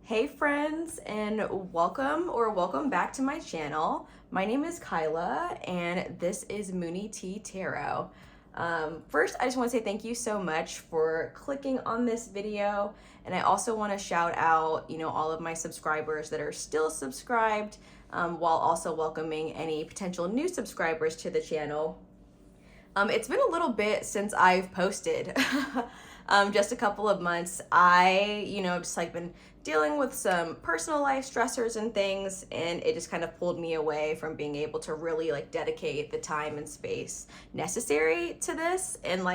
Hey friends, and welcome back to my channel. My name is Kyla and this is Mooney T Tarot. First, I just want to say thank you so much for clicking on this video, and I also want to shout out, all of my subscribers that are still subscribed, while also welcoming any potential new subscribers to the channel. It's been a little bit since I've posted. Just a couple of months. Just been dealing with some personal life stressors and things, and it just kind of pulled me away from being able to really dedicate the time and space necessary to this. And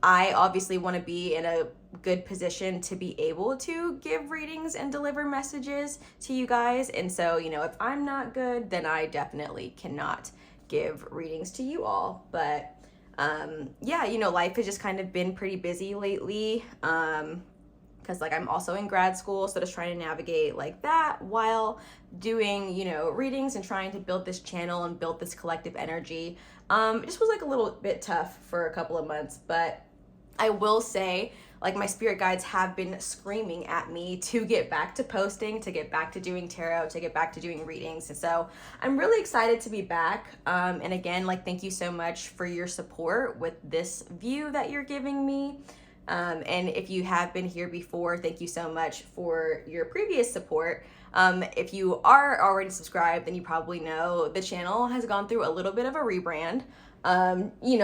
I obviously want to be in a good position to be able to give readings and deliver messages to you guys. And so, if I'm not good, then I definitely cannot give readings to you all. But life has just kind of been pretty busy lately. Because I'm also in grad school, so just trying to navigate that while doing, readings and trying to build this channel and build this collective energy. It just was a little bit tough for a couple of months, but I will say, my spirit guides have been screaming at me to get back to posting, to get back to doing tarot, to get back to doing readings. And so I'm really excited to be back. And again, thank you so much for your support with this view that you're giving me. And if you have been here before, thank you so much for your previous support. If you are already subscribed, then you probably know the channel has gone through a little bit of a rebrand.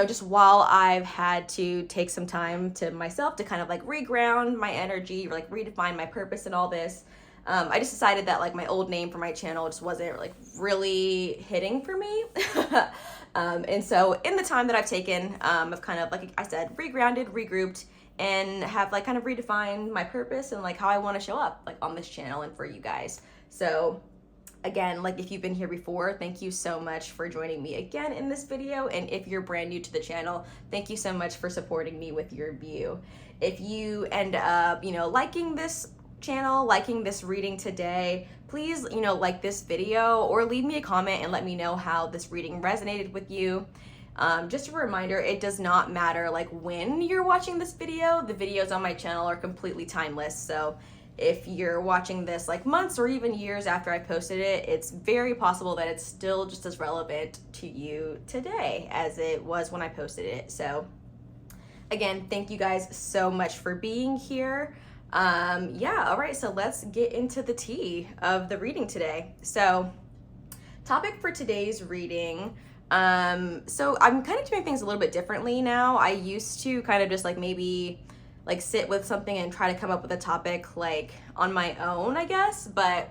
Just while I've had to take some time to myself to kind of reground my energy, or redefine my purpose and all this. I just decided that my old name for my channel just wasn't really hitting for me. And so in the time that I've taken, I've kind of, I said, regrounded, regrouped, and have kind of redefined my purpose and how I want to show up on this channel and for you guys. So again, if you've been here before, thank you so much for joining me again in this video. And if you're brand new to the channel, thank you so much for supporting me with your view. If you end up, liking this channel, liking this reading today, please, like this video or leave me a comment and let me know how this reading resonated with you. Just a reminder, it does not matter when you're watching this video. The videos on my channel are completely timeless. So if you're watching this months or even years after I posted it, it's very possible that it's still just as relevant to you today as it was when I posted it. So again, thank you guys so much for being here. All right, so let's get into the tea of the reading today. So topic for today's reading, so I'm kind of doing things a little bit differently now. I used to kind of just maybe sit with something and try to come up with a topic on my own, I guess. But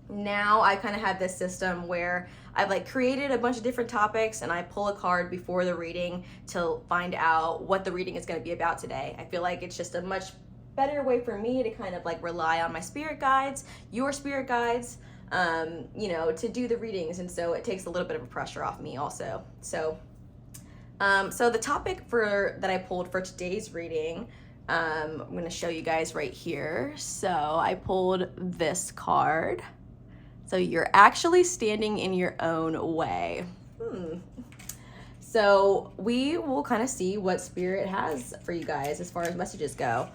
now I kind of have this system where I've created a bunch of different topics and I pull a card before the reading to find out what the reading is going to be about today. I feel like it's just a much better way for me to kind of rely on my spirit guides, your spirit guides, to do the readings. And so it takes a little bit of a pressure off me also. So the topic that I pulled for today's reading, I'm going to show you guys right here. So I pulled this card. So you're actually standing in your own way. So we will kind of see what spirit has for you guys as far as messages go.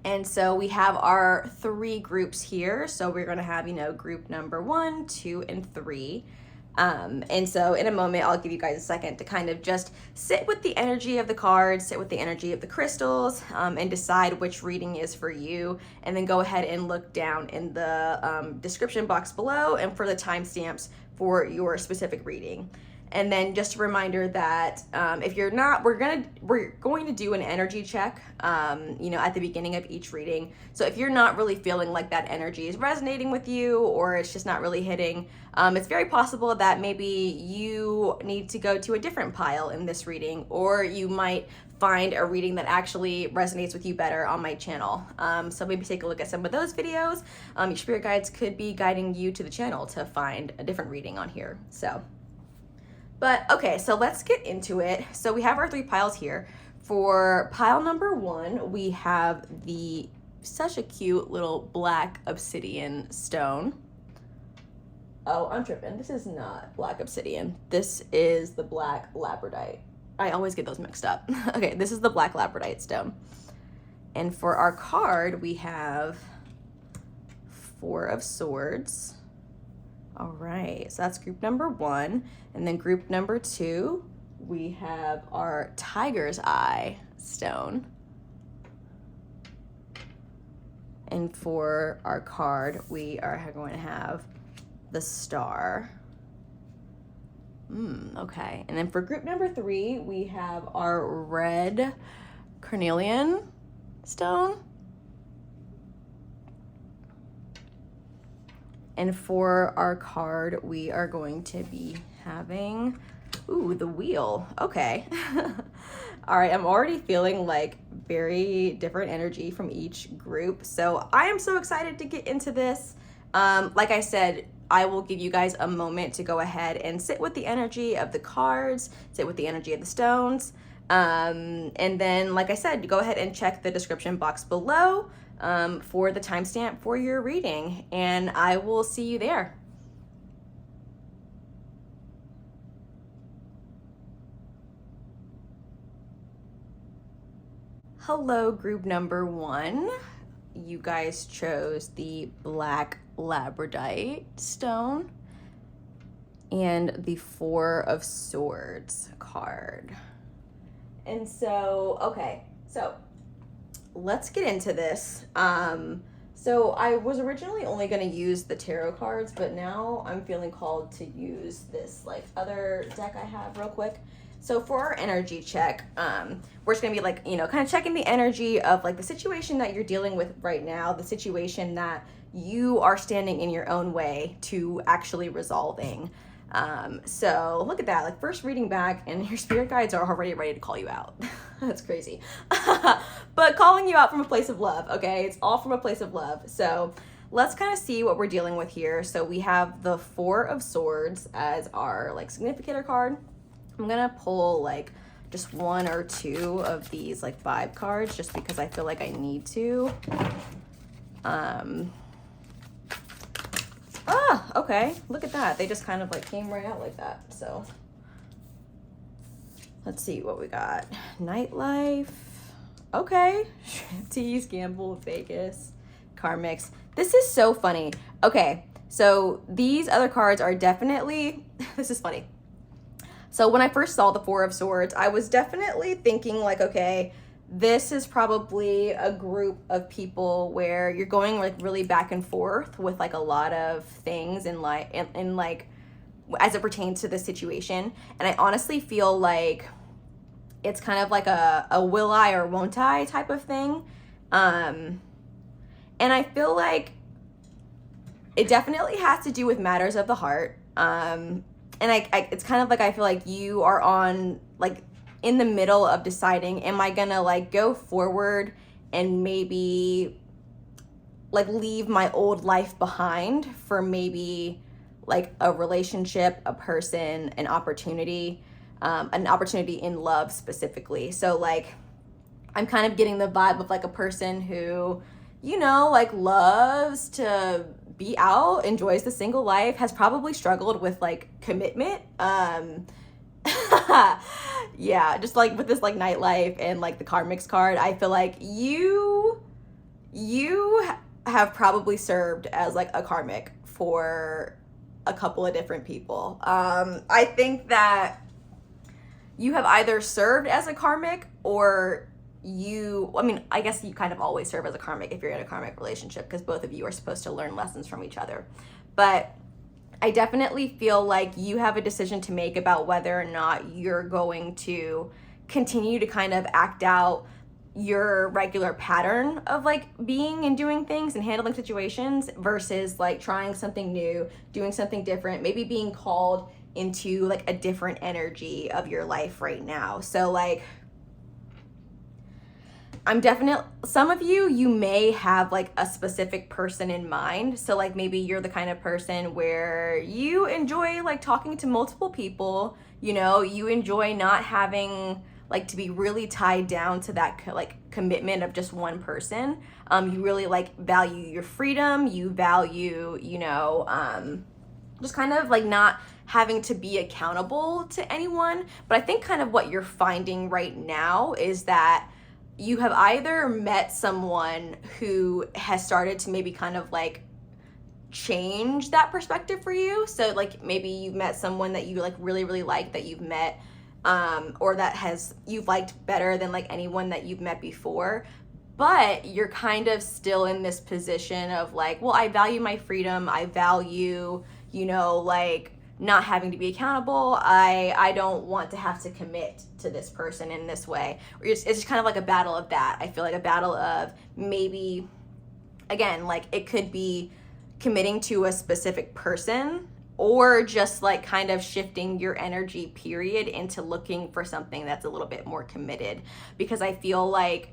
And so we have our 3 groups here. So we're going to have, group number 1, 2, and 3. And so in a moment, I'll give you guys a second to kind of just sit with the energy of the cards, sit with the energy of the crystals, and decide which reading is for you. And then go ahead and look down in the description box below and for the timestamps for your specific reading. And then just a reminder that if you're not, we're going to do an energy check, at the beginning of each reading. So if you're not really feeling like that energy is resonating with you, or it's just not really hitting, it's very possible that maybe you need to go to a different pile in this reading, or you might find a reading that actually resonates with you better on my channel. So maybe take a look at some of those videos. Your spirit guides could be guiding you to the channel to find a different reading on here. But okay, so let's get into it. So we have our 3 piles here. For pile number 1, we have such a cute little black obsidian stone. Oh, I'm tripping. This is not black obsidian. This is the black labradorite. I always get those mixed up. Okay, this is the black labradorite stone. And for our card, we have Four of Swords. All right, so that's group number 1. And then group number 2, we have our Tiger's Eye stone. And for our card, we are going to have the Star. Okay, and then for group number 3, we have our red carnelian stone. And for our card, we are going to be having, the Wheel. Okay. All right, I'm already feeling like very different energy from each group. So I am so excited to get into this. Like I said, I will give you guys a moment to go ahead and sit with the energy of the cards, sit with the energy of the stones. And then, like I said, go ahead and check the description box below for the timestamp for your reading, and I will see you there. Hello, group number 1. You guys chose the black labradorite stone and the Four of Swords card. And so, okay, so let's get into this. So I was originally only going to use the tarot cards, but now I'm feeling called to use this like other deck I have real quick. So for our energy check, we're just going to be like, kind of checking the energy of like the situation that you're dealing with right now, the situation that you are standing in your own way to actually resolving. So look at that, like first reading back and your spirit guides are already ready to call you out. That's crazy. But calling you out from a place of love, okay? It's all from a place of love. So let's kind of see what we're dealing with here. So we have the Four of Swords as our like significator card. I'm gonna pull like just 1 or 2 of these like vibe cards just because I feel like I need to. Okay, look at that. They just kind of like came right out like that. So let's see what we got. Nightlife. Okay. Tease, Gamble, Vegas, Karmics. This is so funny. Okay, so these other cards are definitely, this is funny. So when I first saw the Four of Swords, I was definitely thinking like, okay, this is probably a group of people where you're going like really back and forth with like a lot of things in like as it pertains to the situation. And I honestly feel like it's kind of like a will I or won't I type of thing. And I feel like it definitely has to do with matters of the heart. And it's kind of like I feel like you are on like in the middle of deciding, am I gonna like go forward and maybe like leave my old life behind for maybe like a relationship, a person, an opportunity in love specifically. So like I'm kind of getting the vibe of like a person who, like loves to be out, enjoys the single life, has probably struggled with like commitment. Yeah, just like with this like nightlife and like the Karmics card, I feel like you have probably served as like a karmic for a couple of different people. I think that you have either served as a karmic or I guess you kind of always serve as a karmic if you're in a karmic relationship because both of you are supposed to learn lessons from each other. But I definitely feel like you have a decision to make about whether or not you're going to continue to kind of act out your regular pattern of like being and doing things and handling situations versus like trying something new, doing something different, maybe being called into like a different energy of your life right now. So like some of you may have like a specific person in mind. So like maybe you're the kind of person where you enjoy like talking to multiple people, you enjoy not having like to be really tied down to that like commitment of just one person. You really like value your freedom. You value, just kind of like not having to be accountable to anyone. But I think kind of what you're finding right now is that you have either met someone who has started to maybe kind of like change that perspective for you. So like maybe you've met someone that you like really, really like, that you've met, or that you've liked better than like anyone that you've met before. But you're kind of still in this position of like, well, I value my freedom. I value, like not having to be accountable. I don't want to have to commit to this person in this way. Or it's just kind of like a battle of that. I feel like a battle of maybe, again, like it could be committing to a specific person, or just like kind of shifting your energy period into looking for something that's a little bit more committed. Because I feel like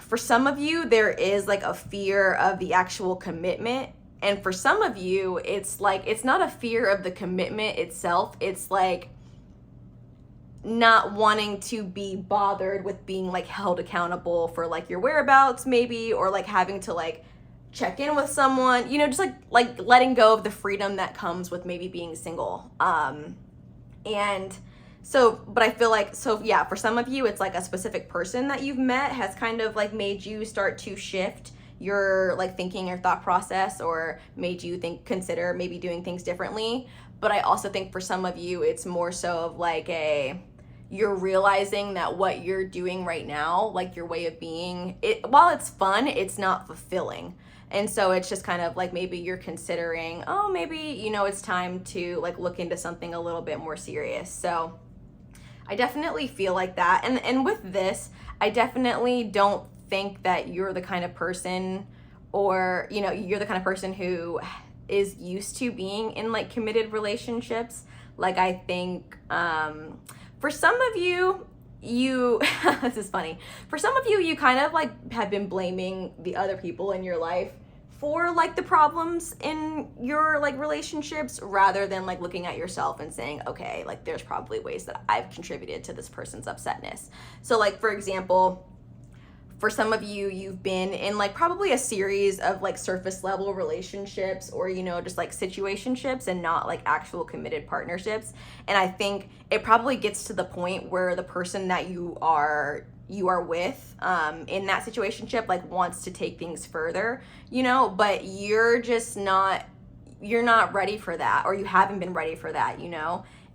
for some of you, there is like a fear of the actual commitment. And for some of you, it's like, it's not a fear of the commitment itself. It's like not wanting to be bothered with being like held accountable for like your whereabouts maybe, or like having to like check in with someone, just like letting go of the freedom that comes with maybe being single. And so, but I feel like, so yeah, for some of you, it's like a specific person that you've met has kind of like made you start to shift your like thinking or thought process, or made you consider maybe doing things differently. But I also think for some of you, it's more so of like you're realizing that what you're doing right now, like your way of being, while it's fun, it's not fulfilling. And so it's just kind of like maybe you're considering, oh, maybe, it's time to like look into something a little bit more serious. So I definitely feel like that. And with this, I definitely don't think that you're the kind of person, or, you're the kind of person who is used to being in like committed relationships. Like I think for some of you, this is funny. For some of you, you kind of like have been blaming the other people in your life for like the problems in your like relationships, rather than like looking at yourself and saying, okay, like there's probably ways that I've contributed to this person's upsetness. So like, for example, for some of you, you've been in like probably a series of like surface level relationships, or, just like situationships, and not like actual committed partnerships. And I think it probably gets to the point where the person that you are with in that situationship like wants to take things further, but you're not ready for that, or you haven't been ready for that,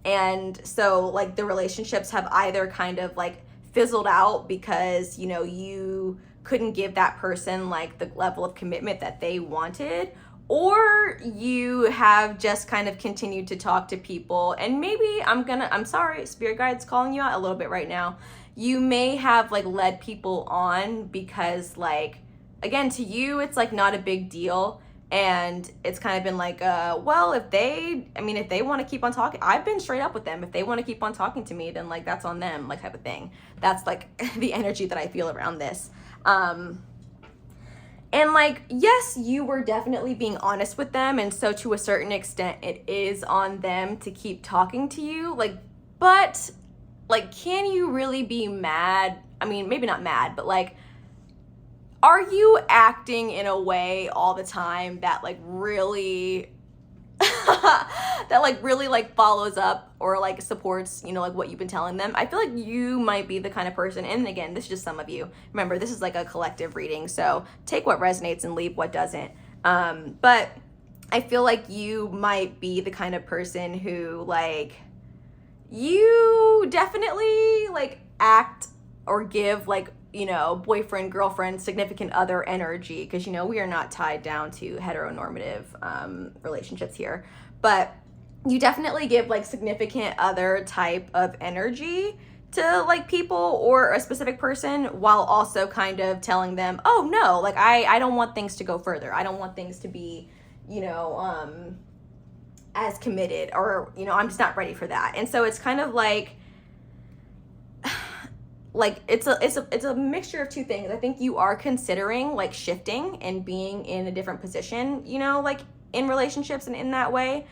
And so like the relationships have either kind of like fizzled out because, you couldn't give that person like the level of commitment that they wanted, or you have just kind of continued to talk to people. And maybe I'm sorry, spirit guide's calling you out a little bit right now. You may have like led people on because like, again, to you, it's like not a big deal. And it's kind of been like, well, if they want to keep on talking, I've been straight up with them. If they want to keep on talking to me, then like, that's on them, like type of thing. That's like the energy that I feel around this. And like, yes, you were definitely being honest with them. And so to a certain extent, it is on them to keep talking to you. Like, but like, can you really be mad? I mean, maybe not mad, but like, are you acting in a way all the time that like really that like really like follows up or like supports, like what you've been telling them? I feel like you might be the kind of person, and again, this is just some of you. Remember, this is like a collective reading, so take what resonates and leave what doesn't. But I feel like you might be the kind of person who like, you definitely like act or give like, boyfriend, girlfriend, significant other energy, because, we are not tied down to heteronormative relationships here. But you definitely give like significant other type of energy to like people or a specific person, while also kind of telling them, oh no, like I don't want things to go further. I don't want things to be, as committed, or, I'm just not ready for that. And so it's kind of like it's a mixture of two things. I think you are considering like shifting and being in a different position, like in relationships and in that way.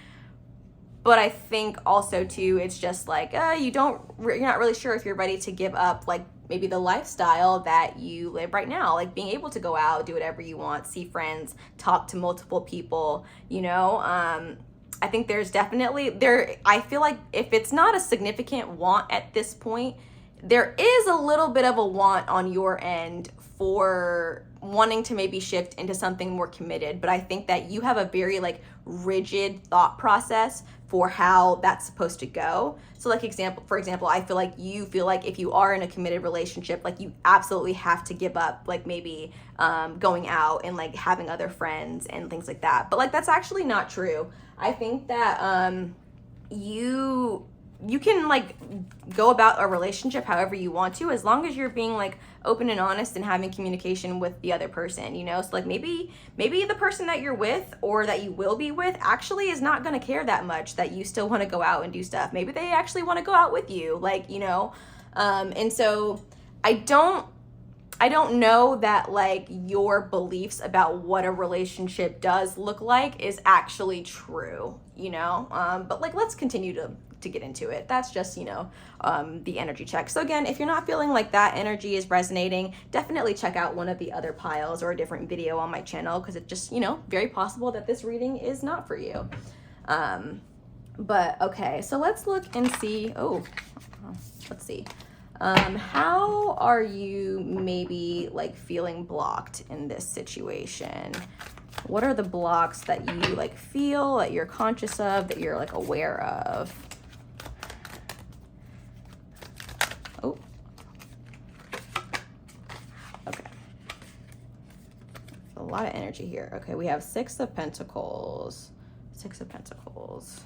But I think also too, it's just like, you're not really sure if you're ready to give up like maybe the lifestyle that you live right now, like being able to go out, do whatever you want, see friends, talk to multiple people, I think there's definitely I feel like if it's not a significant want at this point, there is a little bit of a want on your end for wanting to maybe shift into something more committed, but I think that you have a very like rigid thought process for how that's supposed to go. So like for example, I feel like you feel like if you are in a committed relationship, like you absolutely have to give up like maybe going out and like having other friends and things like that. But like that's actually not true. I think that you can like go about a relationship however you want to, as long as you're being like open and honest and having communication with the other person, you know? So like maybe the person that you're with or that you will be with actually is not going to care that much that you still want to go out and do stuff. Maybe they actually want to go out with you, like, you know? And so I don't know that like your beliefs about what a relationship does look like is actually true, you know? But like, let's continue to get into it. That's just, you know, the energy check. So again, if you're not feeling like that energy is resonating, definitely check out one of the other piles or a different video on my channel, because it's just, you know, very possible that this reading is not for you. But okay, so let's look and see. Let's see. How are you maybe like feeling blocked in this situation? What are the blocks that you like feel, that you're conscious of, that you're like aware of? Oh, okay. A lot of energy here. Okay, we have Six of Pentacles. Six of Pentacles.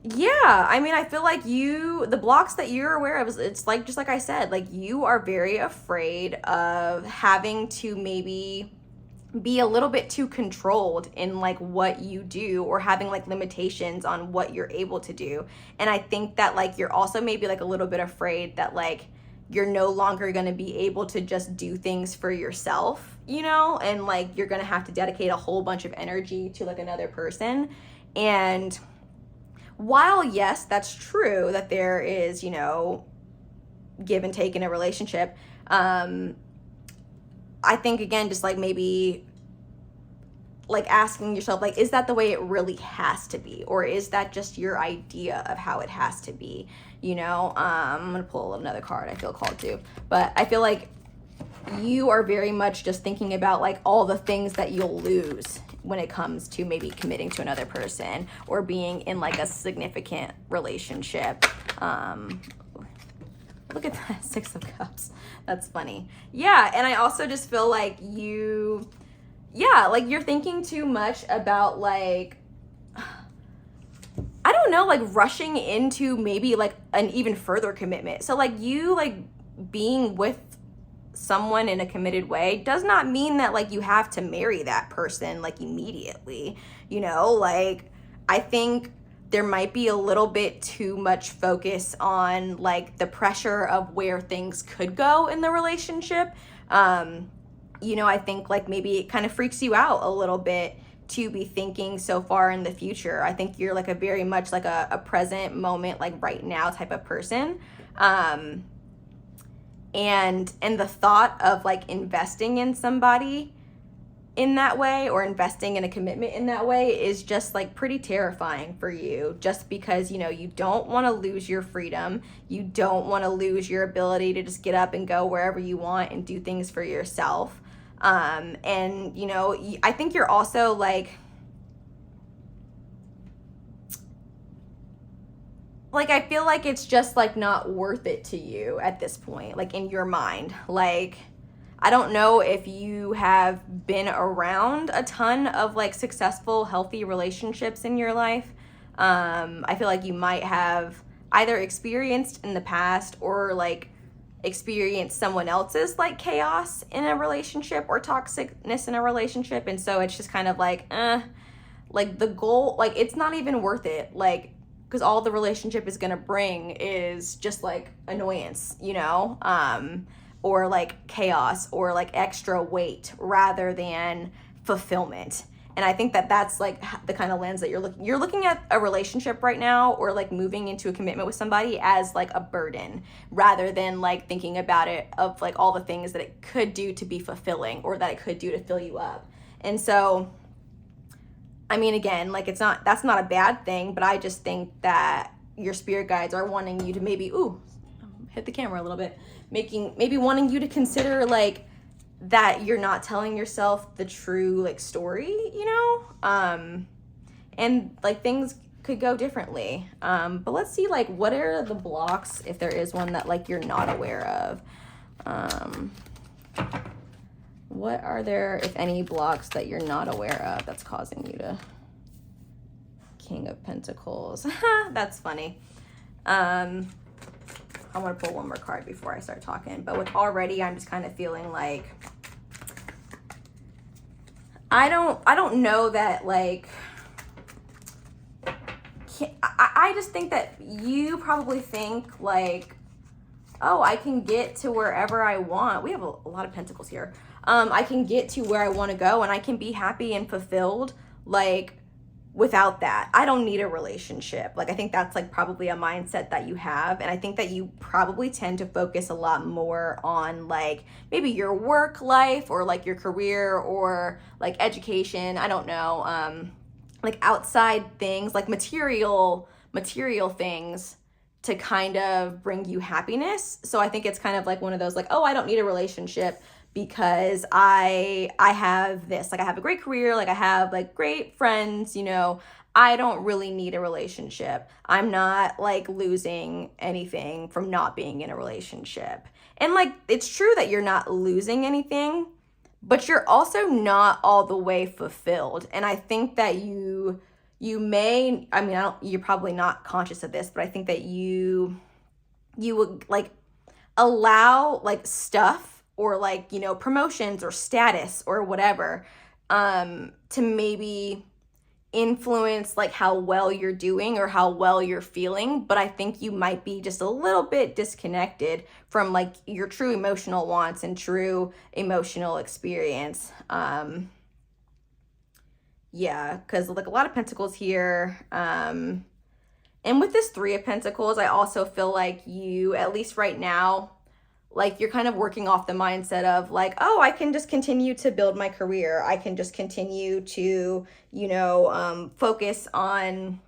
Yeah, I mean, I feel like the blocks that you're aware of, it's like, just like I said, like you are very afraid of having to maybe be a little bit too controlled in like what you do, or having like limitations on what you're able to do. And I think that like you're also maybe like a little bit afraid that like you're no longer going to be able to just do things for yourself, you know, and like you're going to have to dedicate a whole bunch of energy to like another person. And while yes, that's true that there is, you know, give and take in a relationship, I think again, just like maybe like asking yourself, like, is that the way it really has to be? Or is that just your idea of how it has to be? You know, I'm going to pull another card. I feel called to, but I feel like you are very much just thinking about like all the things that you'll lose when it comes to maybe committing to another person or being in like a significant relationship. Look at that, Six of Cups. That's funny. Yeah, and I also just feel like you're thinking too much about like, I don't know, like rushing into maybe like an even further commitment. So like you like being with someone in a committed way does not mean that like you have to marry that person like immediately, you know? Like I think there might be a little bit too much focus on like the pressure of where things could go in the relationship. You know, I think like maybe it kind of freaks you out a little bit to be thinking so far in the future. I think you're like a very much like a present moment, like right now type of person. And the thought of like investing in somebody in that way, or investing in a commitment in that way, is just like pretty terrifying for you, just because, you know, you don't want to lose your freedom. You don't want to lose your ability to just get up and go wherever you want and do things for yourself. And, you know, I think you're also like I feel like it's just like not worth it to you at this point, like in your mind. Like, I don't know if you have been around a ton of like successful, healthy relationships in your life. I feel like you might have either experienced in the past or like experienced someone else's like chaos in a relationship or toxicness in a relationship. And so it's just kind of like, like the goal, like it's not even worth it. Like, because all the relationship is going to bring is just like annoyance, you know, or like chaos or like extra weight rather than fulfillment. And I think that that's like the kind of lens that you're looking at a relationship right now, or like moving into a commitment with somebody, as like a burden, rather than like thinking about it of like all the things that it could do to be fulfilling, or that it could do to fill you up. And so, I mean, again, like that's not a bad thing, but I just think that your spirit guides are wanting you to maybe, hit the camera a little bit, maybe wanting you to consider like that you're not telling yourself the true like story, you know, and like things could go differently. But let's see, like, what are the blocks, if there is one, that like you're not aware of. What are there, if any, blocks that you're not aware of that's causing you to... King of Pentacles. That's funny. I want to pull one more card before I start talking, but with already, I'm just kind of feeling like I don't know that, like, I just think that you probably think like, oh, I can get to wherever I want. We have a lot of pentacles here. I can get to where I want to go and I can be happy and fulfilled, like, without that. I don't need a relationship. Like, I think that's like probably a mindset that you have. And I think that you probably tend to focus a lot more on like maybe your work life or like your career or like education. I don't know. Like outside things, like material things to kind of bring you happiness. So I think it's kind of like one of those like, oh, I don't need a relationship because I have this, like I have a great career, like I have like great friends, you know, I don't really need a relationship. I'm not like losing anything from not being in a relationship. And like, it's true that you're not losing anything, but you're also not all the way fulfilled. And I think that you may, I mean, you're probably not conscious of this, but I think that you would like allow like stuff or like, you know, promotions or status or whatever, to maybe influence like how well you're doing or how well you're feeling. But I think you might be just a little bit disconnected from like your true emotional wants and true emotional experience. Yeah, because like a lot of pentacles here. And with this Three of Pentacles, I also feel like you, at least right now, like you're kind of working off the mindset of like, oh, I can just continue to build my career. I can just continue to, you know, focus on,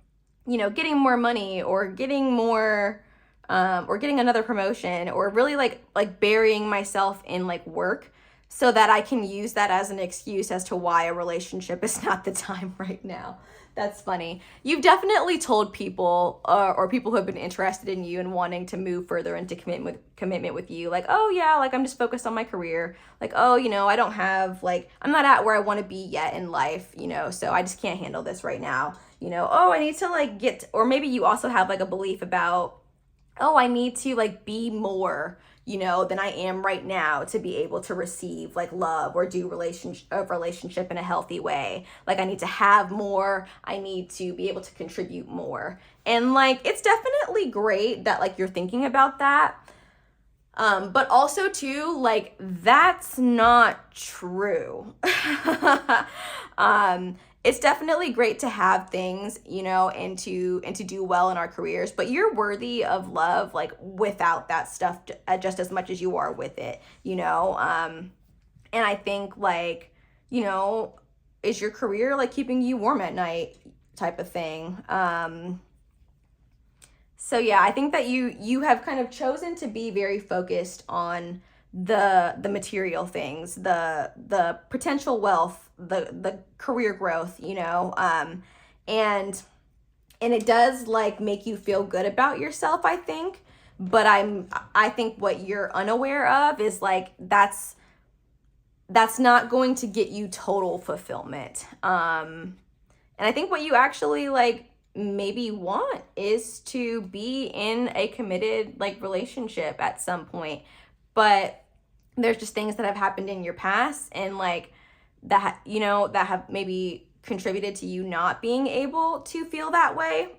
you know, getting more money or getting more, or getting another promotion, or really like burying myself in like work so that I can use that as an excuse as to why a relationship is not the time right now. That's funny. You've definitely told people or people who have been interested in you and wanting to move further into commitment with you, like, oh yeah, like I'm just focused on my career. Like, oh, you know, I don't have like, I'm not at where I want to be yet in life, you know, so I just can't handle this right now. You know, oh, I need to like or maybe you also have like a belief about, oh, I need to like be more, you know, than I am right now to be able to receive like love or do relationship in a healthy way. Like I need to have more, I need to be able to contribute more. And like, it's definitely great that like you're thinking about that. But also too, like that's not true. It's definitely great to have things, you know, and to do well in our careers, but you're worthy of love, like without that stuff just as much as you are with it, you know? And I think like, you know, is your career like keeping you warm at night type of thing? So yeah, I think that you have kind of chosen to be very focused on the material things, the potential wealth, the career growth, you know, and it does like make you feel good about yourself, I think. But I think what you're unaware of is like that's not going to get you total fulfillment. And I think what you actually like maybe want is to be in a committed like relationship at some point. But there's just things that have happened in your past and like that, you know, that have maybe contributed to you not being able to feel that way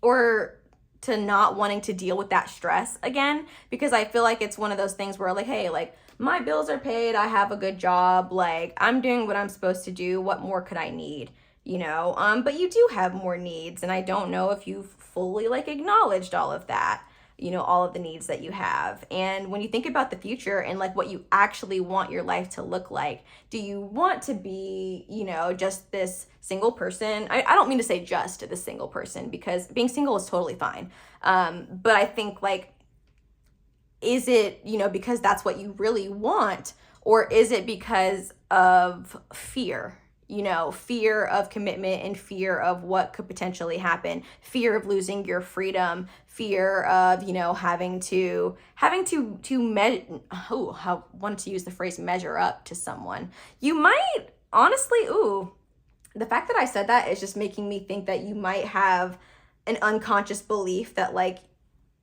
or to not wanting to deal with that stress again. Because I feel like it's one of those things where like, hey, like my bills are paid, I have a good job, like I'm doing what I'm supposed to do. What more could I need? You know, but you do have more needs. And I don't know if you've fully like acknowledged all of that. you know, all of the needs that you have. And when you think about the future and like what you actually want your life to look like, do you want to be, you know, just this single person? I don't mean to say just this single person, because being single is totally fine. But I think like, is it, you know, because that's what you really want, or is it because of fear? You know, fear of commitment and fear of what could potentially happen, fear of losing your freedom, fear of, you know, having to I wanted to use the phrase measure up to someone. You might honestly, the fact that I said that is just making me think that you might have an unconscious belief that like,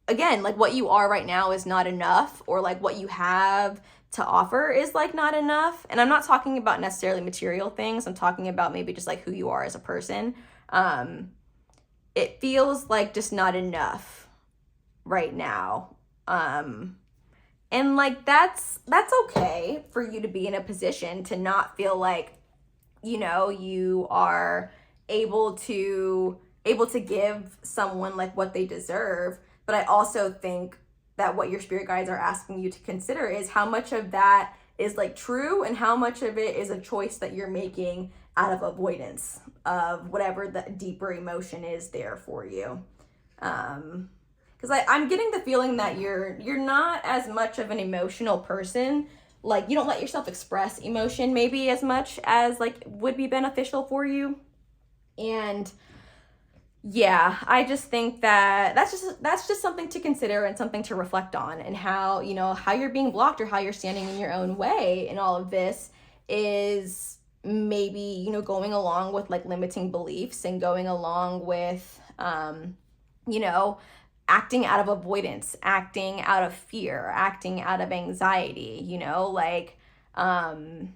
again, like what you are right now is not enough, or like what you have to offer is like not enough. And I'm not talking about necessarily material things. I'm talking about maybe just like who you are as a person. It feels like just not enough right now. And like that's okay for you to be in a position to not feel like, you know, you are able to give someone like what they deserve. But I also think that what your spirit guides are asking you to consider is how much of that is like true and how much of it is a choice that you're making out of avoidance of whatever the deeper emotion is there for you. Because I'm getting the feeling that you're not as much of an emotional person. Like you don't let yourself express emotion maybe as much as like would be beneficial for you. And yeah, I just think that that's just something to consider and something to reflect on, and how, you know, how you're being blocked or how you're standing in your own way in all of this is maybe, you know, going along with like limiting beliefs and going along with, you know, acting out of avoidance, acting out of fear, acting out of anxiety, you know, like, and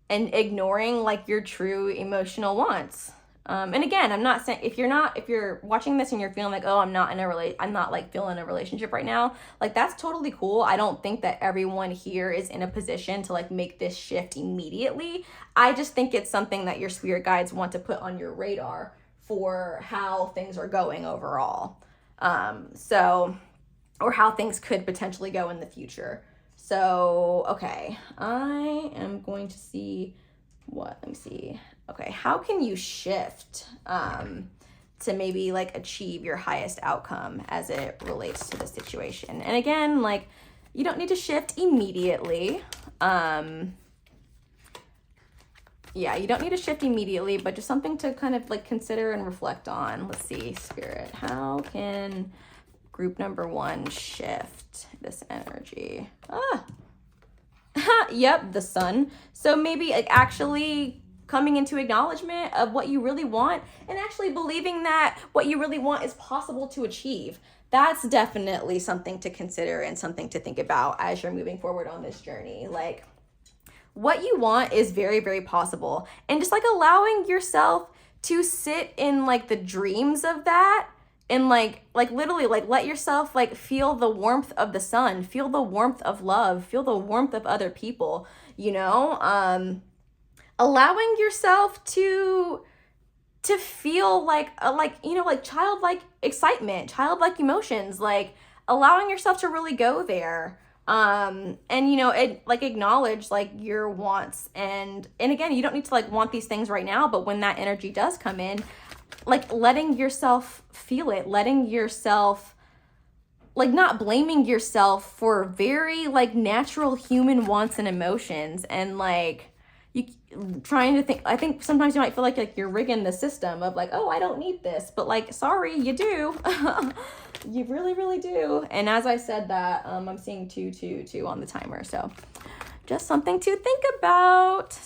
ignoring like your true emotional wants. And again, I'm not saying if you're watching this and you're feeling like, oh, I'm not like feeling a relationship right now, like that's totally cool. I don't think that everyone here is in a position to like make this shift immediately. I just think it's something that your spirit guides want to put on your radar for how things are going overall. Or how things could potentially go in the future. So, okay, I am going to see let me see. Okay, how can you shift to maybe like achieve your highest outcome as it relates to the situation? And again, like you don't need to shift immediately. Yeah, you don't need to shift immediately, but just something to kind of like consider and reflect on. Let's see, Spirit, how can group number 1 shift this energy? Yep, the sun. So maybe like actually coming into acknowledgement of what you really want and actually believing that what you really want is possible to achieve. That's definitely something to consider and something to think about as you're moving forward on this journey. Like what you want is very, very possible. And just like allowing yourself to sit in like the dreams of that, and like literally like let yourself like feel the warmth of the sun, feel the warmth of love, feel the warmth of other people, you know, allowing yourself to feel like you know, like childlike excitement, childlike emotions, like allowing yourself to really go there. And you know, it like acknowledge like your wants, and again, you don't need to like want these things right now, but when that energy does come in, like letting yourself feel it, letting yourself like not blaming yourself for very like natural human wants and emotions, and like you trying to think. I think sometimes you might feel like you're rigging the system of like, oh, I don't need this, but like, sorry, you do. You really, really do. And as I said that, I'm seeing 222 on the timer, so just something to think about.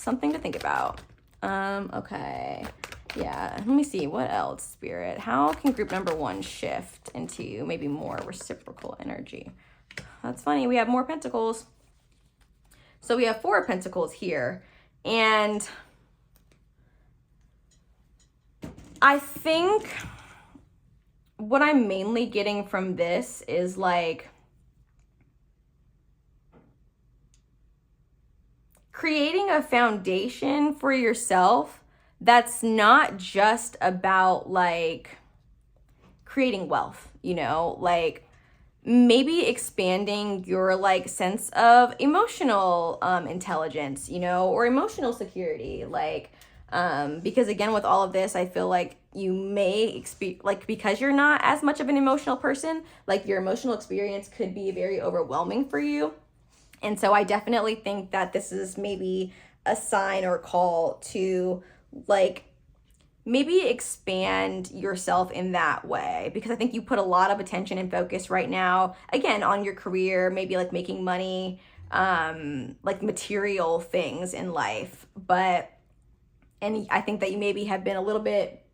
Okay. Yeah, let me see, what else, Spirit? How can group number 1 shift into maybe more reciprocal energy? That's funny, we have more pentacles. So we have 4 pentacles here. And I think what I'm mainly getting from this is like creating a foundation for yourself that's not just about like creating wealth, you know, like maybe expanding your like sense of emotional intelligence, you know, or emotional security, like because again, with all of this, I feel like you may like, because you're not as much of an emotional person, like your emotional experience could be very overwhelming for you. And so I definitely think that this is maybe a sign or call to like maybe expand yourself in that way, because I think you put a lot of attention and focus right now, again, on your career, maybe like making money, like material things in life. And I think that you maybe have been a little bit,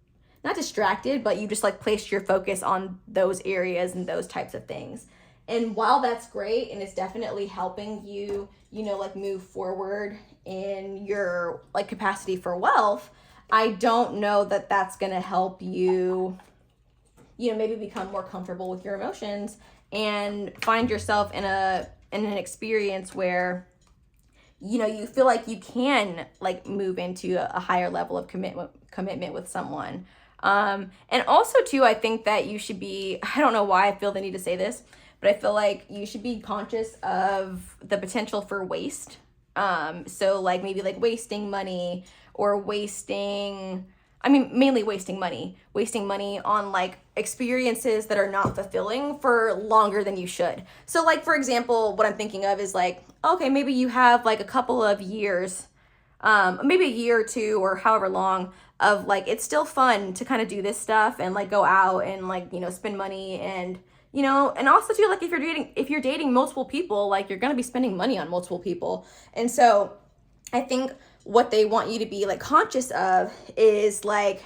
not distracted, but you just like placed your focus on those areas and those types of things. And while that's great and it's definitely helping you, you know, like move forward in your like capacity for wealth, I don't know that that's going to help you, you know, maybe become more comfortable with your emotions and find yourself in an experience where, you know, you feel like you can like move into a higher level of commitment with someone. And also too, I think that you should be, I don't know why I feel the need to say this, but I feel like you should be conscious of the potential for waste. So like maybe like wasting money or mainly wasting money on like experiences that are not fulfilling for longer than you should. So like, for example, what I'm thinking of is like, okay, maybe you have like a couple of years, maybe a year or two or however long of like, it's still fun to kind of do this stuff and like go out and like, you know, spend money and, you know, and also too, like if you're dating multiple people, like you're going to be spending money on multiple people. And so I think what they want you to be like conscious of is like,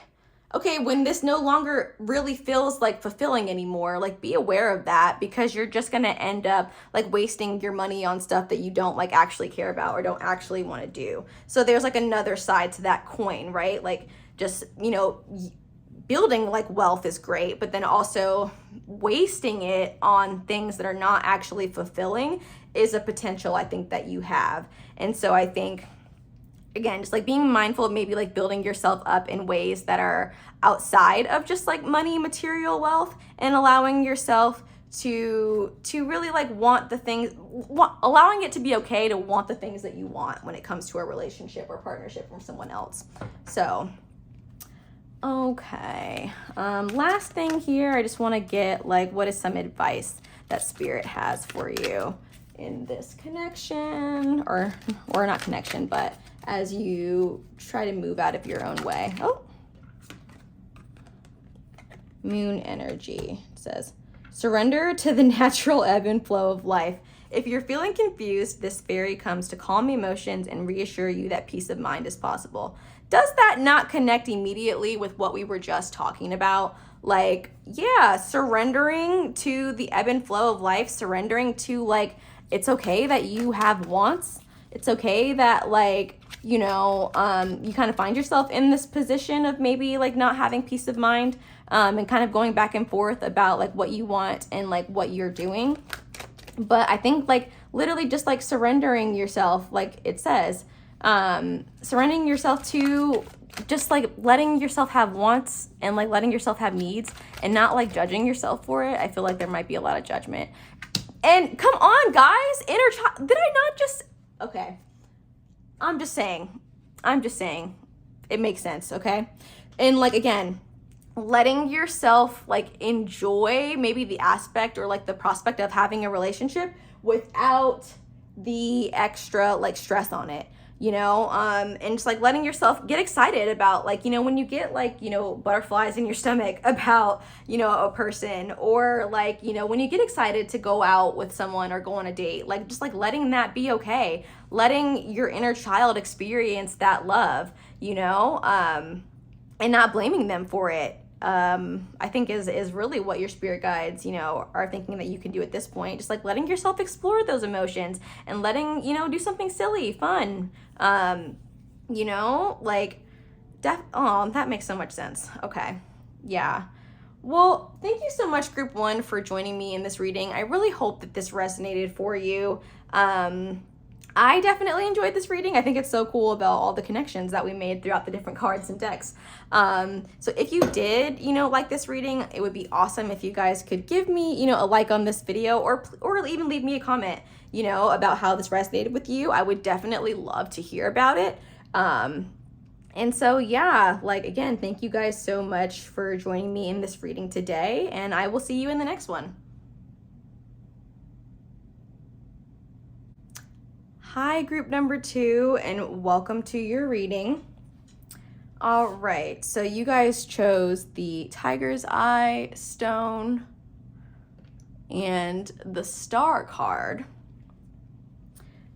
okay, when this no longer really feels like fulfilling anymore, like be aware of that, because you're just going to end up like wasting your money on stuff that you don't like actually care about or don't actually want to do. So there's like another side to that coin, right? Like just, you know, building like wealth is great, but then also wasting it on things that are not actually fulfilling is a potential I think that you have. And so I think, again, just like being mindful of maybe like building yourself up in ways that are outside of just like money, material wealth, and allowing yourself to really like want the things, allowing it to be okay to want the things that you want when it comes to a relationship or partnership from someone else. So okay, last thing here, I just want to get like, what is some advice that Spirit has for you in this connection, or not connection, but as you try to move out of your own way. Oh, moon energy. It says, surrender to the natural ebb and flow of life. If you're feeling confused, this fairy comes to calm emotions and reassure you that peace of mind is possible. Does that not connect immediately with what we were just talking about? Like, yeah, surrendering to the ebb and flow of life, surrendering to like, it's okay that you have wants. It's okay that like, you know, you kind of find yourself in this position of maybe like not having peace of mind, and kind of going back and forth about like what you want and like what you're doing. But I think like literally just like surrendering yourself, like it says, surrendering yourself to just like letting yourself have wants and like letting yourself have needs and not like judging yourself for it. I feel like there might be a lot of judgment. And come on, guys, inner child, did I not just, okay. I'm just saying it makes sense, okay? And like, again, letting yourself like enjoy maybe the aspect or like the prospect of having a relationship without the extra like stress on it, you know? And just like letting yourself get excited about like, you know, when you get like, you know, butterflies in your stomach about, you know, a person, or like, you know, when you get excited to go out with someone or go on a date, like just like letting that be okay, letting your inner child experience that love, you know, and not blaming them for it. I think is really what your spirit guides, you know, are thinking that you can do at this point. Just like letting yourself explore those emotions and letting, you know, do something silly, fun, you know, like, oh, that makes so much sense. Okay. Yeah. Well, thank you so much, Group 1, for joining me in this reading. I really hope that this resonated for you. I definitely enjoyed this reading. I think it's so cool about all the connections that we made throughout the different cards and decks. So if you did, like this reading, it would be awesome if you guys could give me, a like on this video, or even leave me a comment, about how this resonated with you. I would definitely love to hear about it. And so, yeah, again, thank you guys so much for joining me in this reading today, and I will see you in the next one. Hi, group number 2, and welcome to your reading. All right, so you guys chose the Tiger's Eye stone and the Star card.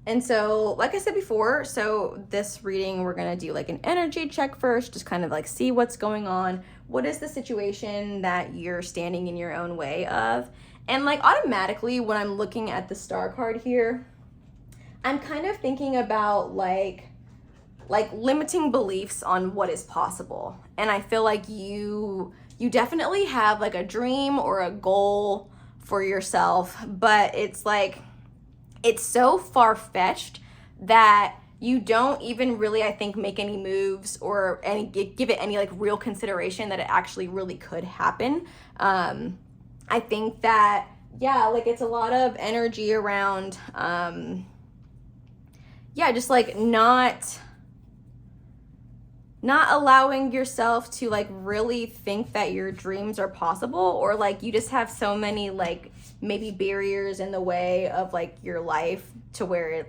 And so, like I said before, so this reading, we're gonna do an energy check first, just kind of see what's going on. What is the situation that you're standing in your own way of? And automatically, when I'm looking at the Star card here, I'm kind of thinking about limiting beliefs on what is possible. And I feel like you definitely have a dream or a goal for yourself, but it's it's so far-fetched that you don't even really, I think, make any moves or give it any real consideration that it actually really could happen. I think that, yeah, it's a lot of energy around just not allowing yourself to really think that your dreams are possible, or you just have so many maybe barriers in the way of your life to where it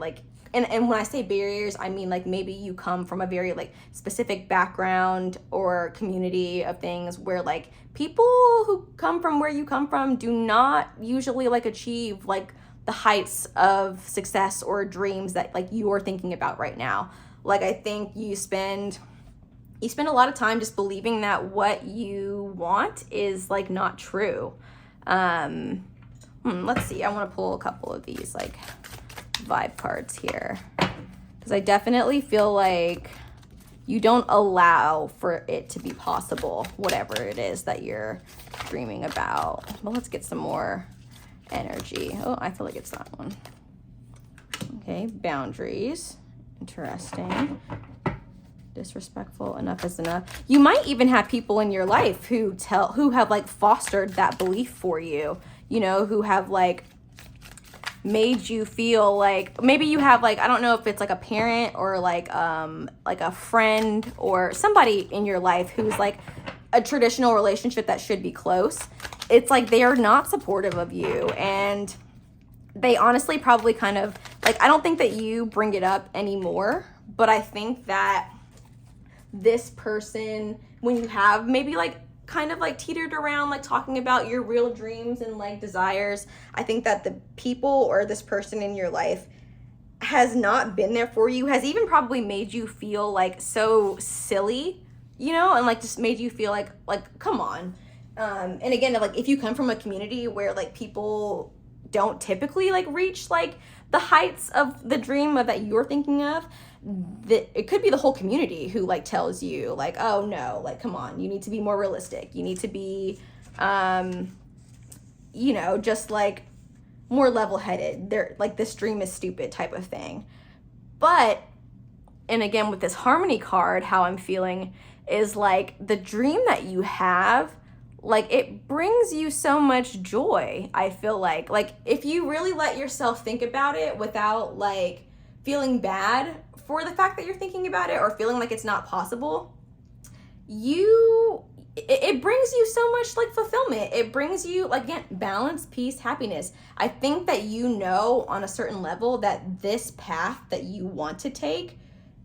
and when I say barriers, I mean maybe you come from a very specific background or community of things where people who come from where you come from do not usually achieve the heights of success or dreams that you're thinking about right now. I think you spend a lot of time just believing that what you want is not true. Let's see, I want to pull a couple of these vibe cards here, because I definitely feel you don't allow for it to be possible, whatever it is that you're dreaming about. Well, let's get some more energy. Oh, I feel it's that one. Okay, boundaries. Interesting. Disrespectful. Enough is enough. You might even have people in your life who have fostered that belief for you, who have made you feel maybe you have I don't know if it's a parent or a friend or somebody in your life who's a traditional relationship that should be close. It's they are not supportive of you, and they honestly probably kind of I don't think that you bring it up anymore, but I think that this person, when you have maybe kind of teetered around talking about your real dreams and desires, I think that the people or this person in your life has not been there for you, has even probably made you feel so silly, and just made you feel come on. And again, if you come from a community where people don't typically reach the heights of the dream of that you're thinking of, that it could be the whole community who tells you oh no, come on, you need to be more realistic, you need to be just more level-headed, they're this dream is stupid type of thing. But, and again with this harmony card, how I'm feeling is the dream that you have, it brings you so much joy. I feel if you really let yourself think about it without feeling bad for the fact that you're thinking about it or feeling it's not possible, it brings you so much fulfillment. It brings you again, balance, peace, happiness. I think that on a certain level that this path that you want to take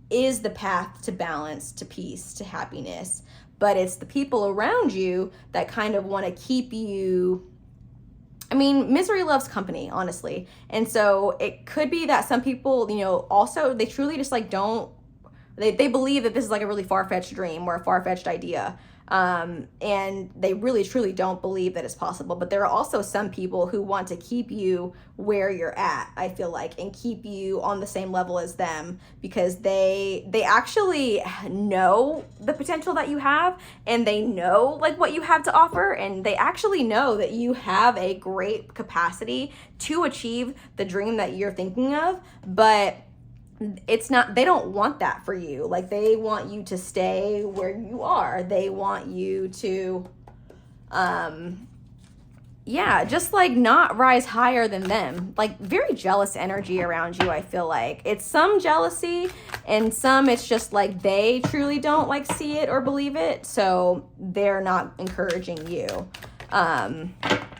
is the path to balance, to peace, to happiness. But it's the people around you that kind of want to keep you, I mean, misery loves company, honestly. And so it could be that some people, also, they truly just they believe that this is a really far-fetched dream or a far-fetched idea. And they really truly don't believe that it's possible. But there are also some people who want to keep you where you're at, I feel and keep you on the same level as them, because they actually know the potential that you have, and they know what you have to offer, and they actually know that you have a great capacity to achieve the dream that you're thinking of. But it's not, they don't want that for you. Like, they want you to stay where you are. They want you to, yeah, just like not rise higher than them. Like, very jealous energy around you, I feel like. It's some jealousy, and some it's just like they truly don't like see it or believe it, so they're not encouraging you.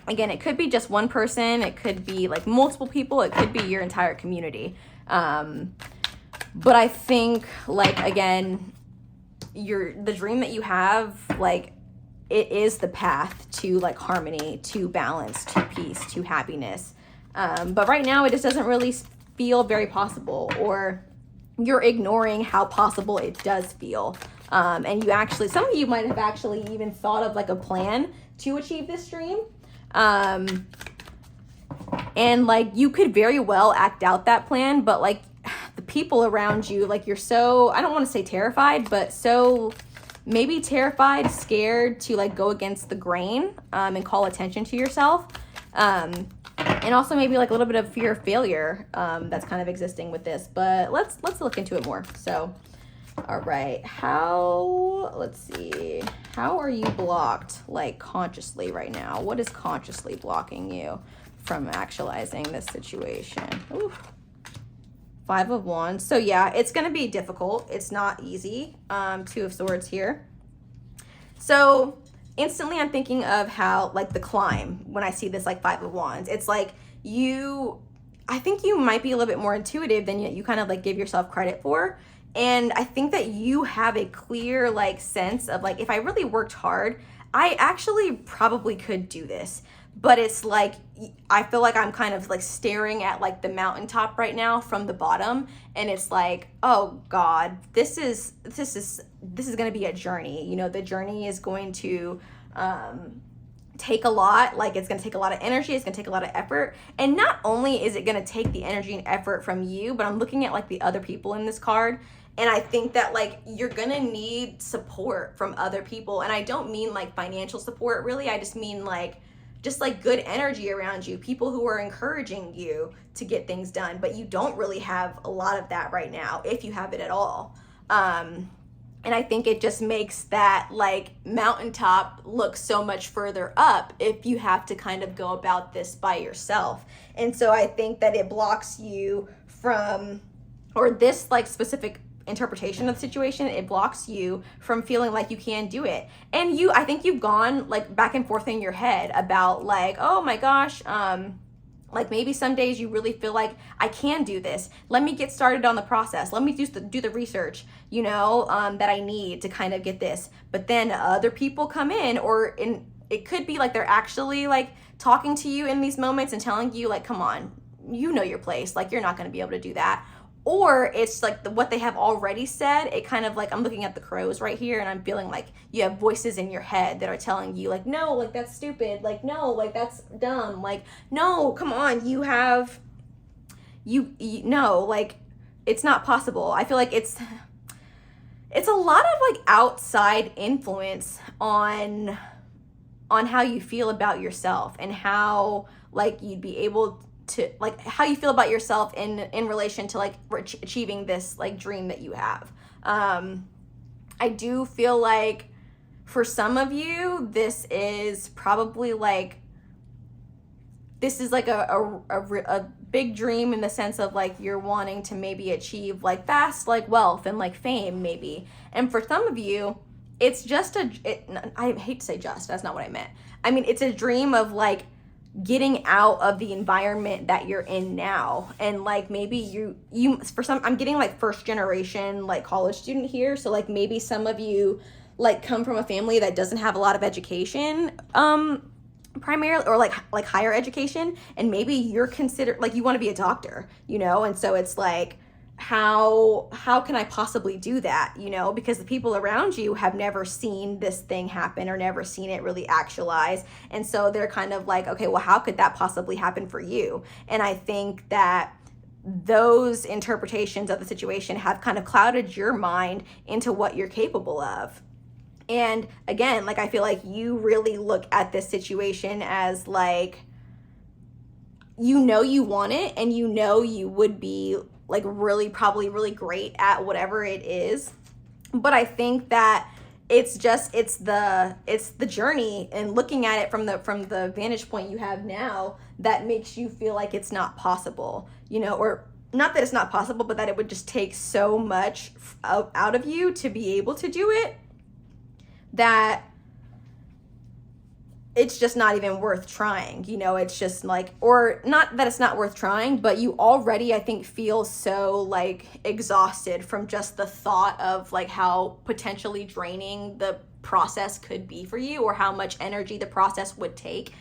Again, it could be just one person, it could be like multiple people, it could be your entire community. But I think, like, again, the dream that you have, like, it is the path to like harmony, to balance, to peace, to happiness. But right now it just doesn't really feel very possible, or you're ignoring how possible it does feel. And you actually, some of you might have actually even thought of like a plan to achieve this dream. And like, you could very well act out that plan, but like the people around you, like, you're so, I don't want to say terrified, but so maybe terrified, scared to like go against the grain, and call attention to yourself. And also maybe like a little bit of fear of failure, that's kind of existing with this, but let's look into it more. So, all right, let's see, how are you blocked, like, consciously right now? What is consciously blocking you from actualizing this situation? Ooh. 5 of Wands. So yeah, it's going to be difficult. It's not easy. 2 of Swords here. So instantly I'm thinking of how, like, the climb, when I see this like 5 of Wands, it's like I think you might be a little bit more intuitive than you kind of like give yourself credit for. And I think that you have a clear like sense of like, if I really worked hard, I actually probably could do this. But it's like, I feel like I'm kind of like staring at like the mountaintop right now from the bottom, and it's like, oh God, this is going to be a journey. You know, the journey is going to take a lot. Like, it's going to take a lot of energy. It's going to take a lot of effort. And not only is it going to take the energy and effort from you, but I'm looking at like the other people in this card. And I think that like you're going to need support from other people. And I don't mean like financial support really. I just mean like, just like good energy around you, people who are encouraging you to get things done, but you don't really have a lot of that right now, if you have it at all. And I think it just makes that like mountaintop look so much further up if you have to kind of go about this by yourself. And so I think that it blocks you from, or this like specific interpretation of the situation, it blocks you from feeling like you can do it. And I think you've gone like back and forth in your head about like, oh my gosh, like maybe some days you really feel like I can do this. Let me get started on the process. Let me do the research, you know, that I need to kind of get this. But then other people come in, it could be like they're actually like talking to you in these moments and telling you like, come on, you know your place. Like, you're not going to be able to do that. Or it's like what they have already said. It kind of like, I'm looking at the crows right here, and I'm feeling like you have voices in your head that are telling you like, no, like that's stupid. Like, no, like that's dumb. Like, no, come on, you no, like it's not possible. I feel like it's a lot of like outside influence on how you feel about yourself, and how like you'd be able to like how you feel about yourself in relation to like achieving this like dream that you have. I do feel like for some of you, this is probably like, this is like a big dream in the sense of like you're wanting to maybe achieve like fast like wealth and like fame maybe. And for some of you, it's just I hate to say just, that's not what I meant. I mean, it's a dream of like getting out of the environment that you're in now. And like maybe you for some, I'm getting like first generation like college student here, so like maybe some of you like come from a family that doesn't have a lot of education primarily, or like higher education, and maybe you're considered like you want to be a doctor, you know. And so it's like, how can I possibly do that, you know, because the people around you have never seen this thing happen or never seen it really actualize. And so they're kind of like, okay, well, how could that possibly happen for you? And I think that those interpretations of the situation have kind of clouded your mind into what you're capable of. And again, like, I feel like you really look at this situation as like, you know, you want it, and you know you would be like really probably really great at whatever it is. But I think that it's the journey and looking at it from the vantage point you have now that makes you feel like it's not possible, you know, or not that it's not possible, but that it would just take so much out of you to be able to do it that it's just not even worth trying, you know. It's just like, or not that it's not worth trying, but you already, I think, feel so like exhausted from just the thought of like how potentially draining the process could be for you, or how much energy the process would take.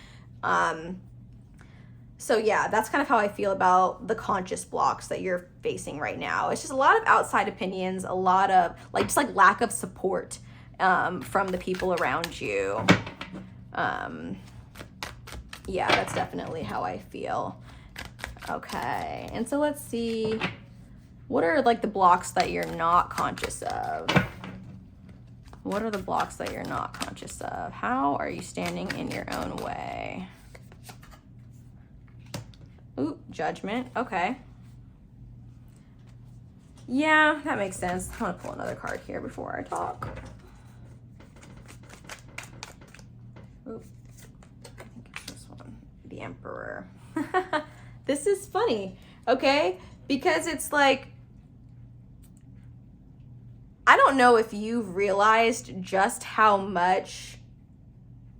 So yeah, that's kind of how I feel about the conscious blocks that you're facing right now. It's just a lot of outside opinions, a lot of like just like lack of support from the people around you. Yeah, that's definitely how I feel. Okay, and so let's see, what are like the blocks that you're not conscious of? What are the blocks that you're not conscious of? How are you standing in your own way? Ooh, judgment. Okay. Yeah, that makes sense. I want to pull another card here before I talk. Ooh, I think it's this one. The Emperor. This is funny, okay? Because it's like, I don't know if you've realized just how much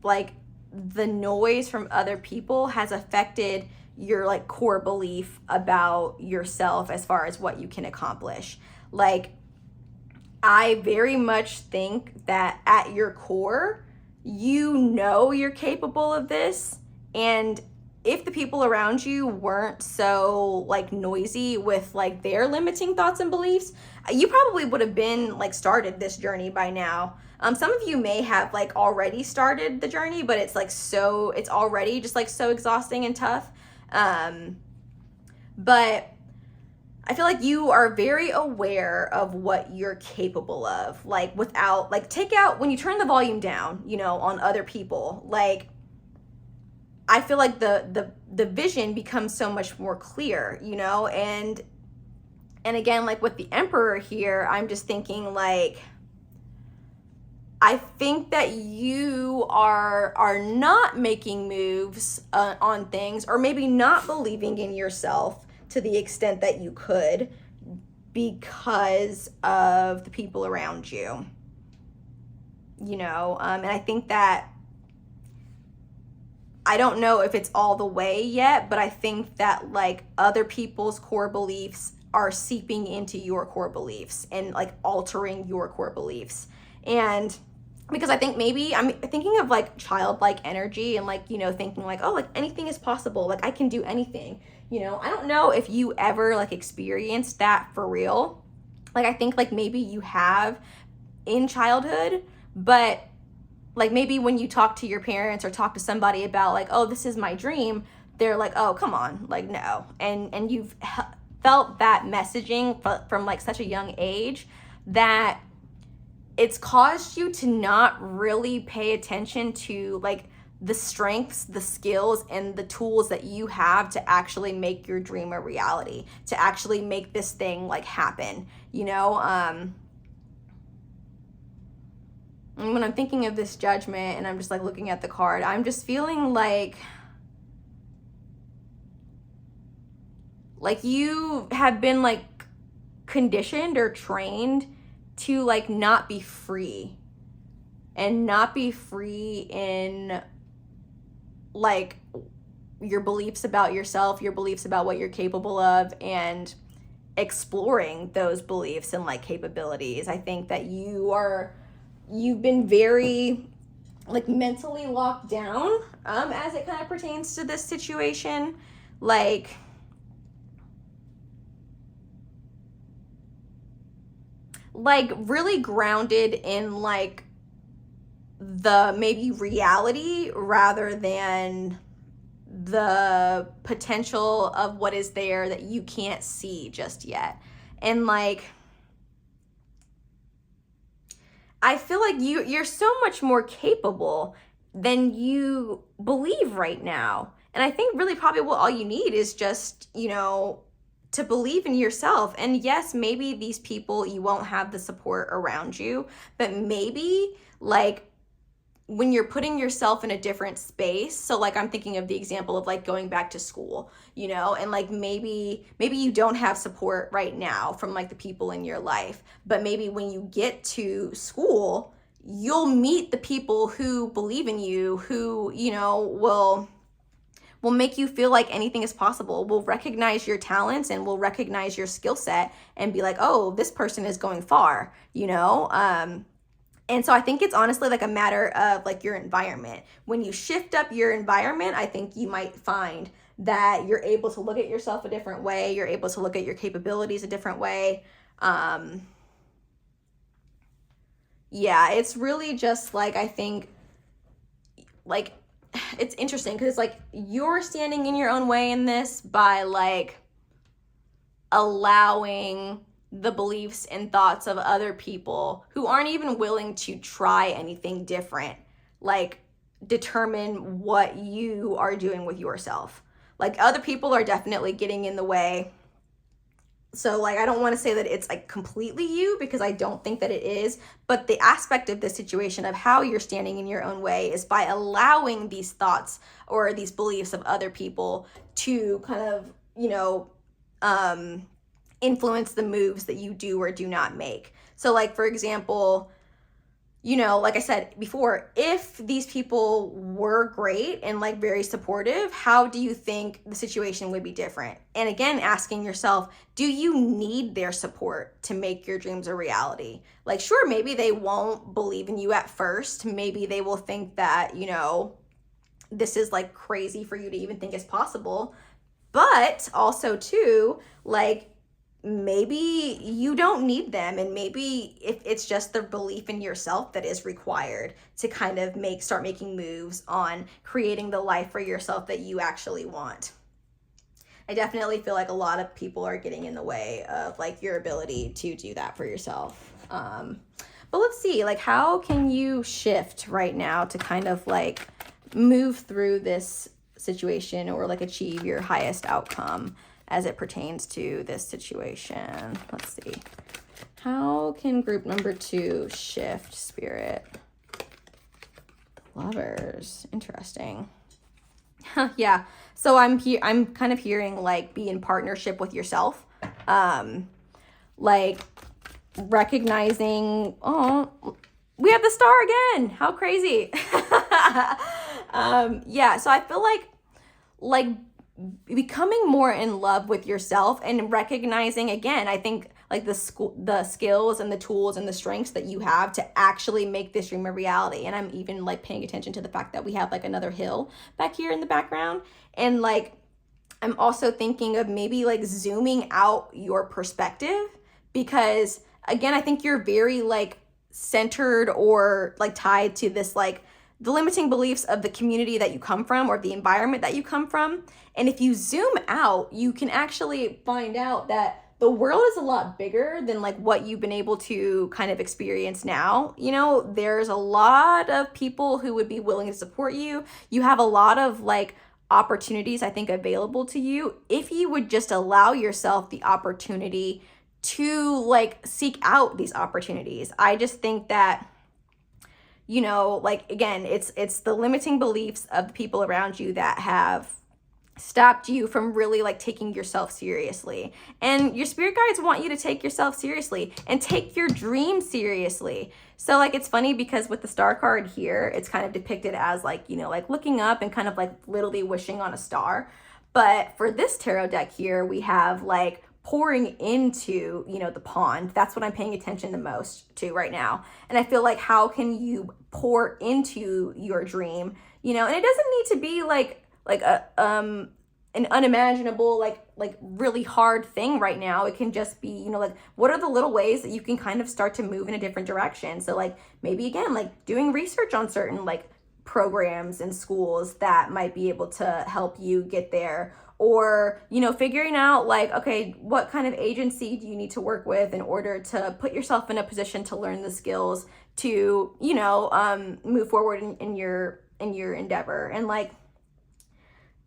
like the noise from other people has affected your like core belief about yourself as far as what you can accomplish. Like, I very much think that at your core, you know you're capable of this, and if the people around you weren't so like noisy with like their limiting thoughts and beliefs, you probably would have been like started this journey by now. Some of you may have like already started the journey, but it's like so, it's already just like so exhausting and tough. But I feel like you are very aware of what you're capable of, like without like take out, when you turn the volume down, you know, on other people, like I feel like the vision becomes so much more clear, you know. And again, like with the Emperor here, I'm just thinking like, I think that you are not making moves on things, or maybe not believing in yourself to the extent that you could, because of the people around you, you know. And I think that, I don't know if it's all the way yet, but I think that like other people's core beliefs are seeping into your core beliefs and like altering your core beliefs. And because I think maybe I'm thinking of like childlike energy and like, you know, thinking like, oh, like anything is possible. Like I can do anything, you know. I don't know if you ever like experienced that for real. Like I think like maybe you have in childhood, but like maybe when you talk to your parents or talk to somebody about like, oh, this is my dream, they're like, oh, come on, like no. And you've felt that messaging from like such a young age that it's caused you to not really pay attention to like the strengths, the skills, and the tools that you have to actually make your dream a reality, to actually make this thing like happen, you know. And when I'm thinking of this Judgment and I'm just like looking at the card, I'm just feeling like you have been like conditioned or trained to like not be free, and not be free in like your beliefs about yourself, your beliefs about what you're capable of, and exploring those beliefs and like capabilities. I think that you've been very like mentally locked down as it kind of pertains to this situation, like really grounded in like the maybe reality rather than the potential of what is there that you can't see just yet. And like I feel like you're so much more capable than you believe right now. And I think really probably what all you need is just, you know, to believe in yourself. And yes, maybe these people, you won't have the support around you, but maybe like when you're putting yourself in a different space, so like I'm thinking of the example of like going back to school, you know, and like maybe you don't have support right now from like the people in your life, but maybe when you get to school, you'll meet the people who believe in you, who, you know, will make you feel like anything is possible, will recognize your talents and will recognize your skill set and be like, oh, this person is going far, you know? And so I think it's honestly like a matter of like your environment. When you shift up your environment, I think you might find that you're able to look at yourself a different way. You're able to look at your capabilities a different way. Yeah, it's really just like, I think like, it's interesting because it's like you're standing in your own way in this by like allowing the beliefs and thoughts of other people who aren't even willing to try anything different, like determine what you are doing with yourself. Like other people are definitely getting in the way. So like, I don't want to say that it's like completely you, because I don't think that it is, but the aspect of this situation of how you're standing in your own way is by allowing these thoughts or these beliefs of other people to kind of, you know, influence the moves that you do or do not make. So like, for example, you know, like I said before, if these people were great and like very supportive, how do you think the situation would be different? And again, asking yourself, do you need their support to make your dreams a reality? Like, sure, maybe they won't believe in you at first. Maybe they will think that, you know, this is like crazy for you to even think is possible. But also too, like, maybe you don't need them, and maybe if it's just the belief in yourself that is required to kind of start making moves on creating the life for yourself that you actually want. I definitely feel like a lot of people are getting in the way of like your ability to do that for yourself. But let's see, like, how can you shift right now to kind of like move through this situation or like achieve your highest outcome as it pertains to this situation? Let's see. How can group number 2 shift, Spirit? The Lovers. Interesting. Yeah. So I'm kind of hearing like be in partnership with yourself. Like recognizing, oh, we have the star again. How crazy. Yeah. So I feel like becoming more in love with yourself and recognizing, again, I think like the skills and the tools and the strengths that you have to actually make this dream a reality. And I'm even like paying attention to the fact that we have like another hill back here in the background. And like, I'm also thinking of maybe like zooming out your perspective, because again, I think you're very like centered or like tied to this like the limiting beliefs of the community that you come from or the environment that you come from. And if you zoom out, you can actually find out that the world is a lot bigger than like what you've been able to kind of experience now. You know, there's a lot of people who would be willing to support you. You have a lot of like opportunities, I think, available to you if you would just allow yourself the opportunity to like seek out these opportunities. I just think that, you know, like, again, it's the limiting beliefs of the people around you that have stopped you from really like taking yourself seriously. And your spirit guides want you to take yourself seriously and take your dream seriously. So like, it's funny because with the star card here, it's kind of depicted as like, you know, like looking up and kind of like literally wishing on a star. But for this tarot deck here, we have like pouring into, you know, the pond. That's what I'm paying attention the most to right now. And I feel like, how can you pour into your dream, you know? And it doesn't need to be like a an unimaginable like really hard thing right now. It can just be, you know, like, what are the little ways that you can kind of start to move in a different direction? So like, maybe again, like doing research on certain like programs and schools that might be able to help you get there. Or, you know, figuring out like, okay, what kind of agency do you need to work with in order to put yourself in a position to learn the skills to, you know, move forward in your endeavor. And like,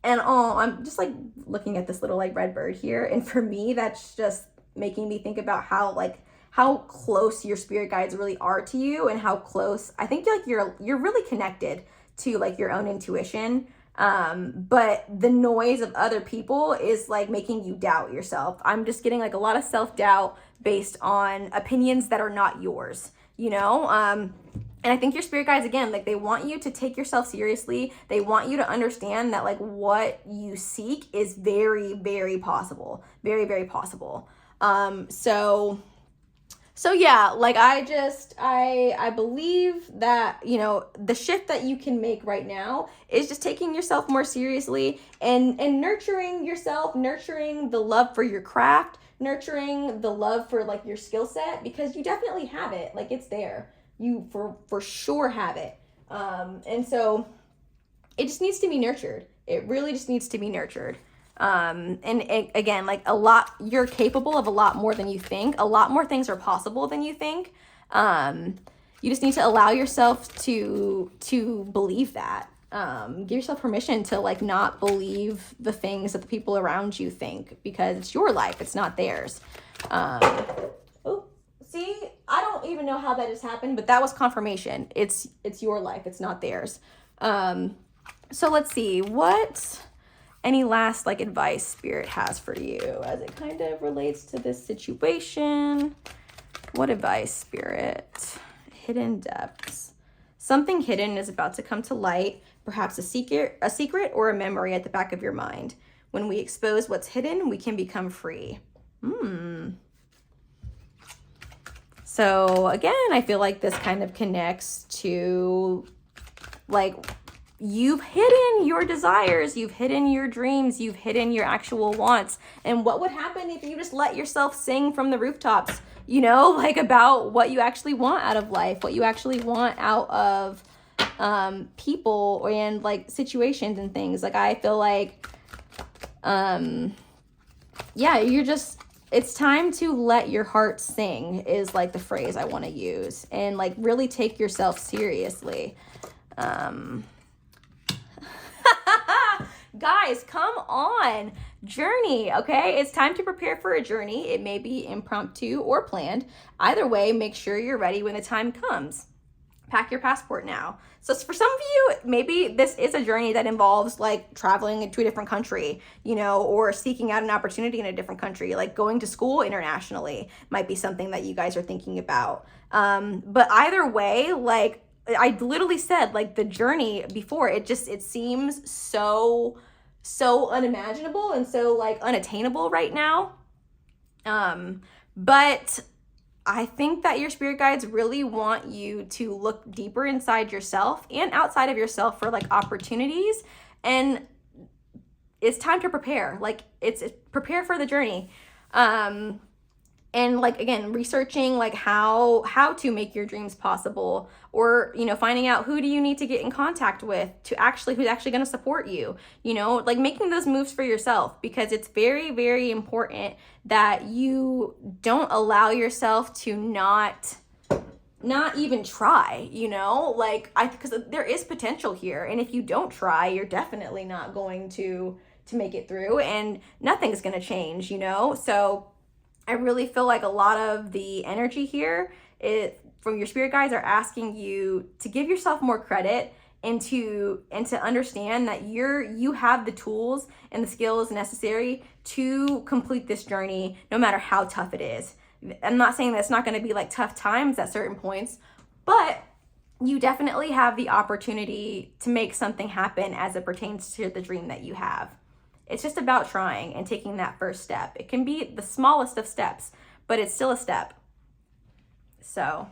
And oh, I'm just like looking at this little like red bird here. And for me, that's just making me think about how close your spirit guides really are to you, and how close I think like you're really connected to like your own intuition. But the noise of other people is like making you doubt yourself. I'm just getting like a lot of self-doubt based on opinions that are not yours, you know? And I think your spirit guides, again, like they want you to take yourself seriously. They want you to understand that like what you seek is very, very possible. Very, very possible. So yeah, like I believe that, you know, the shift that you can make right now is just taking yourself more seriously and nurturing yourself, nurturing the love for your craft, nurturing the love for like your skill set, because you definitely have it. Like it's there. You for sure have it. And so it just needs to be nurtured. It really just needs to be nurtured. And again, like you're capable of a lot more than you think. A lot more things are possible than you think. You just need to allow yourself to believe that. Give yourself permission to like not believe the things that the people around you think, because it's your life, it's not theirs. Oh, see, I don't even know how that just happened, but that was confirmation. It's your life, it's not theirs. So let's see, any last like advice Spirit has for you as it kind of relates to this situation? What advice, Spirit? Hidden depths. Something hidden is about to come to light, perhaps a secret or a memory at the back of your mind. When we expose what's hidden, we can become free. So again, I feel like this kind of connects to like, you've hidden your desires, you've hidden your dreams, you've hidden your actual wants. And what would happen if you just let yourself sing from the rooftops, you know, like about what you actually want out of life, what you actually want out of people and like situations and things. Like I feel like, it's time to let your heart sing is like the phrase I want to use, and like really take yourself seriously. Guys, come on, journey, okay? It's time to prepare for a journey. It may be impromptu or planned. Either way, make sure you're ready when the time comes. Pack your passport now. So for some of you, maybe this is a journey that involves like traveling into a different country, you know, or seeking out an opportunity in a different country, like going to school internationally might be something that you guys are thinking about. But either way, like I literally said, like the journey before, it seems so unimaginable and so like unattainable right now. But I think that your spirit guides really want you to look deeper inside yourself and outside of yourself for like opportunities. And it's time to prepare. Like it's prepare for the journey. And like, again, researching like how to make your dreams possible, or, you know, finding out who do you need to get in contact with who's actually going to support you, you know, like making those moves for yourself, because it's very, very important that you don't allow yourself to not even try, you know, like because there is potential here. And if you don't try, you're definitely not going to make it through, and nothing's going to change, you know? So I really feel like a lot of the energy here from your spirit guides are asking you to give yourself more credit and to understand that you have the tools and the skills necessary to complete this journey, no matter how tough it is. I'm not saying that it's not going to be like tough times at certain points, but you definitely have the opportunity to make something happen as it pertains to the dream that you have. It's just about trying and taking that first step. It can be the smallest of steps, but it's still a step. So,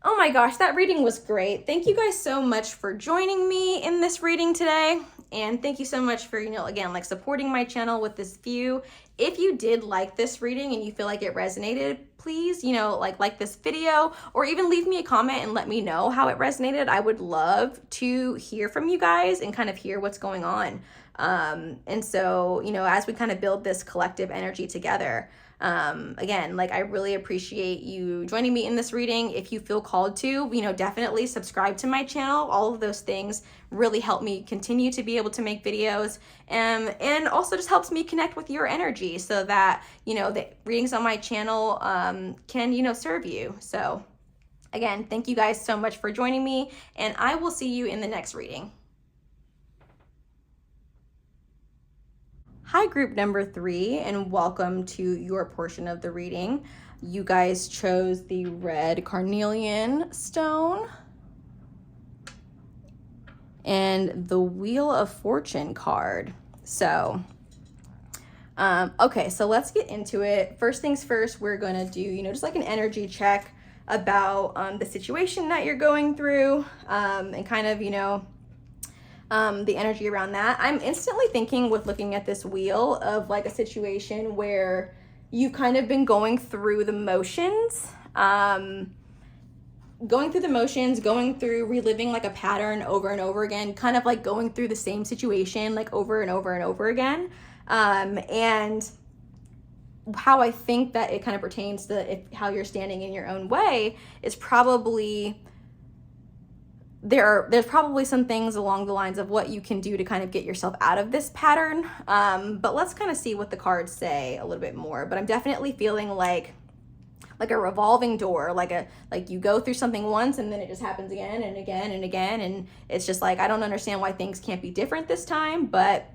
oh my gosh, that reading was great. Thank you guys so much for joining me in this reading today. And thank you so much for, you know, again, like supporting my channel with this view. If you did like this reading and you feel like it resonated, please, you know, like this video, or even leave me a comment and let me know how it resonated. I would love to hear from you guys and kind of hear what's going on. And so, you know, as we kind of build this collective energy together, again, like I really appreciate you joining me in this reading. If you feel called to, you know, definitely subscribe to my channel. All of those things really help me continue to be able to make videos, and also just helps me connect with your energy so that, you know, the readings on my channel can, you know, serve you. So again, thank you guys so much for joining me, and I will see you in the next reading. Hi, group number 3, and welcome to your portion of the reading. You guys chose the red carnelian stone and the Wheel of Fortune card. So, okay, so let's get into it. First things first, we're gonna do, you know, just like an energy check about the situation that you're going through, and kind of, you know, the energy around that. I'm instantly thinking, with looking at this wheel, of like a situation where you've kind of been going through the motions, going through reliving like a pattern over and over again, kind of like going through the same situation like over and over and over again. And how I think that it kind of pertains to how you're standing in your own way is probably there's probably some things along the lines of what you can do to kind of get yourself out of this pattern. But let's kind of see what the cards say a little bit more. But I'm definitely feeling like a revolving door, like you go through something once and then it just happens again and again and again. And it's just like, I don't understand why things can't be different this time, but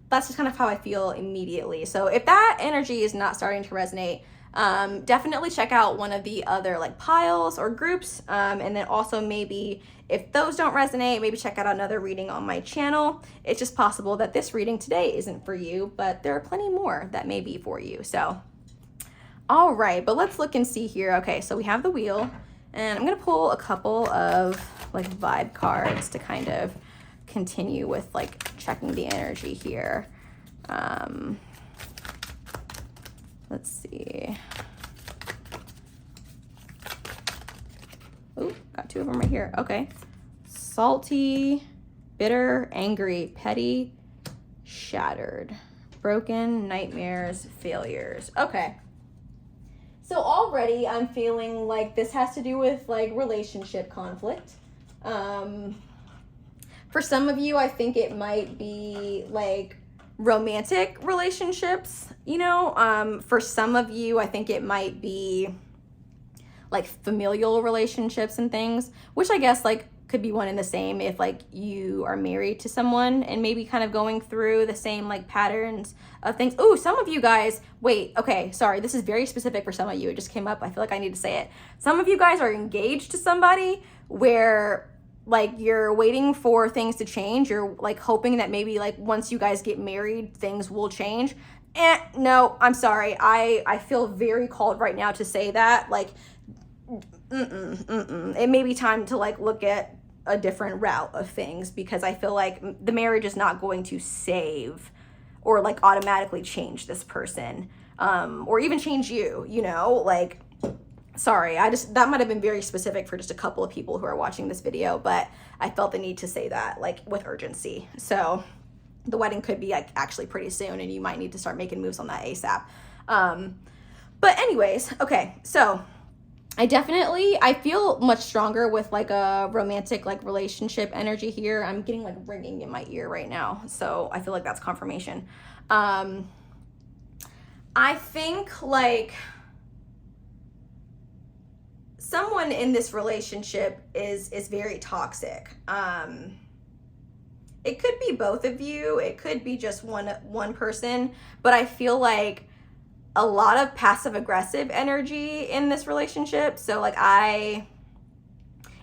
that's just kind of how I feel immediately. So if that energy is not starting to resonate, definitely check out one of the other like piles or groups, and then also maybe if those don't resonate, maybe check out another reading on my channel. It's just possible that this reading today isn't for you, but there are plenty more that may be for you. So all right, but let's look and see here. Okay, so we have the wheel, and I'm gonna pull a couple of like vibe cards to kind of continue with like checking the energy here. Let's see. Oh, got 2 of them right here. Okay. Salty, bitter, angry, petty, shattered, broken, nightmares, failures. Okay. So already I'm feeling like this has to do with like relationship conflict. For some of you, I think it might be like romantic relationships, you know. For some of you, I think it might be like familial relationships and things, which I guess like could be one and the same if like you are married to someone and maybe kind of going through the same like patterns of things. Ooh, some of you guys, wait, okay, sorry, this is very specific for some of you. It just came up. I feel like I need to say it. Some of you guys are engaged to somebody where like you're waiting for things to change. You're like hoping that maybe like once you guys get married, things will change. No, I'm sorry. I feel very called right now to say that like, it may be time to like look at a different route of things, because I feel like the marriage is not going to save or like automatically change this person, or even change you, you know, like, sorry, that might have been very specific for just a couple of people who are watching this video, but I felt the need to say that like with urgency. So the wedding could be like actually pretty soon, and you might need to start making moves on that ASAP. But anyways, okay, so I feel much stronger with like a romantic like relationship energy here. I'm getting like ringing in my ear right now, so I feel like that's confirmation. I think like someone in this relationship is very toxic. It could be both of you, it could be just one person, but I feel like a lot of passive aggressive energy in this relationship. So like and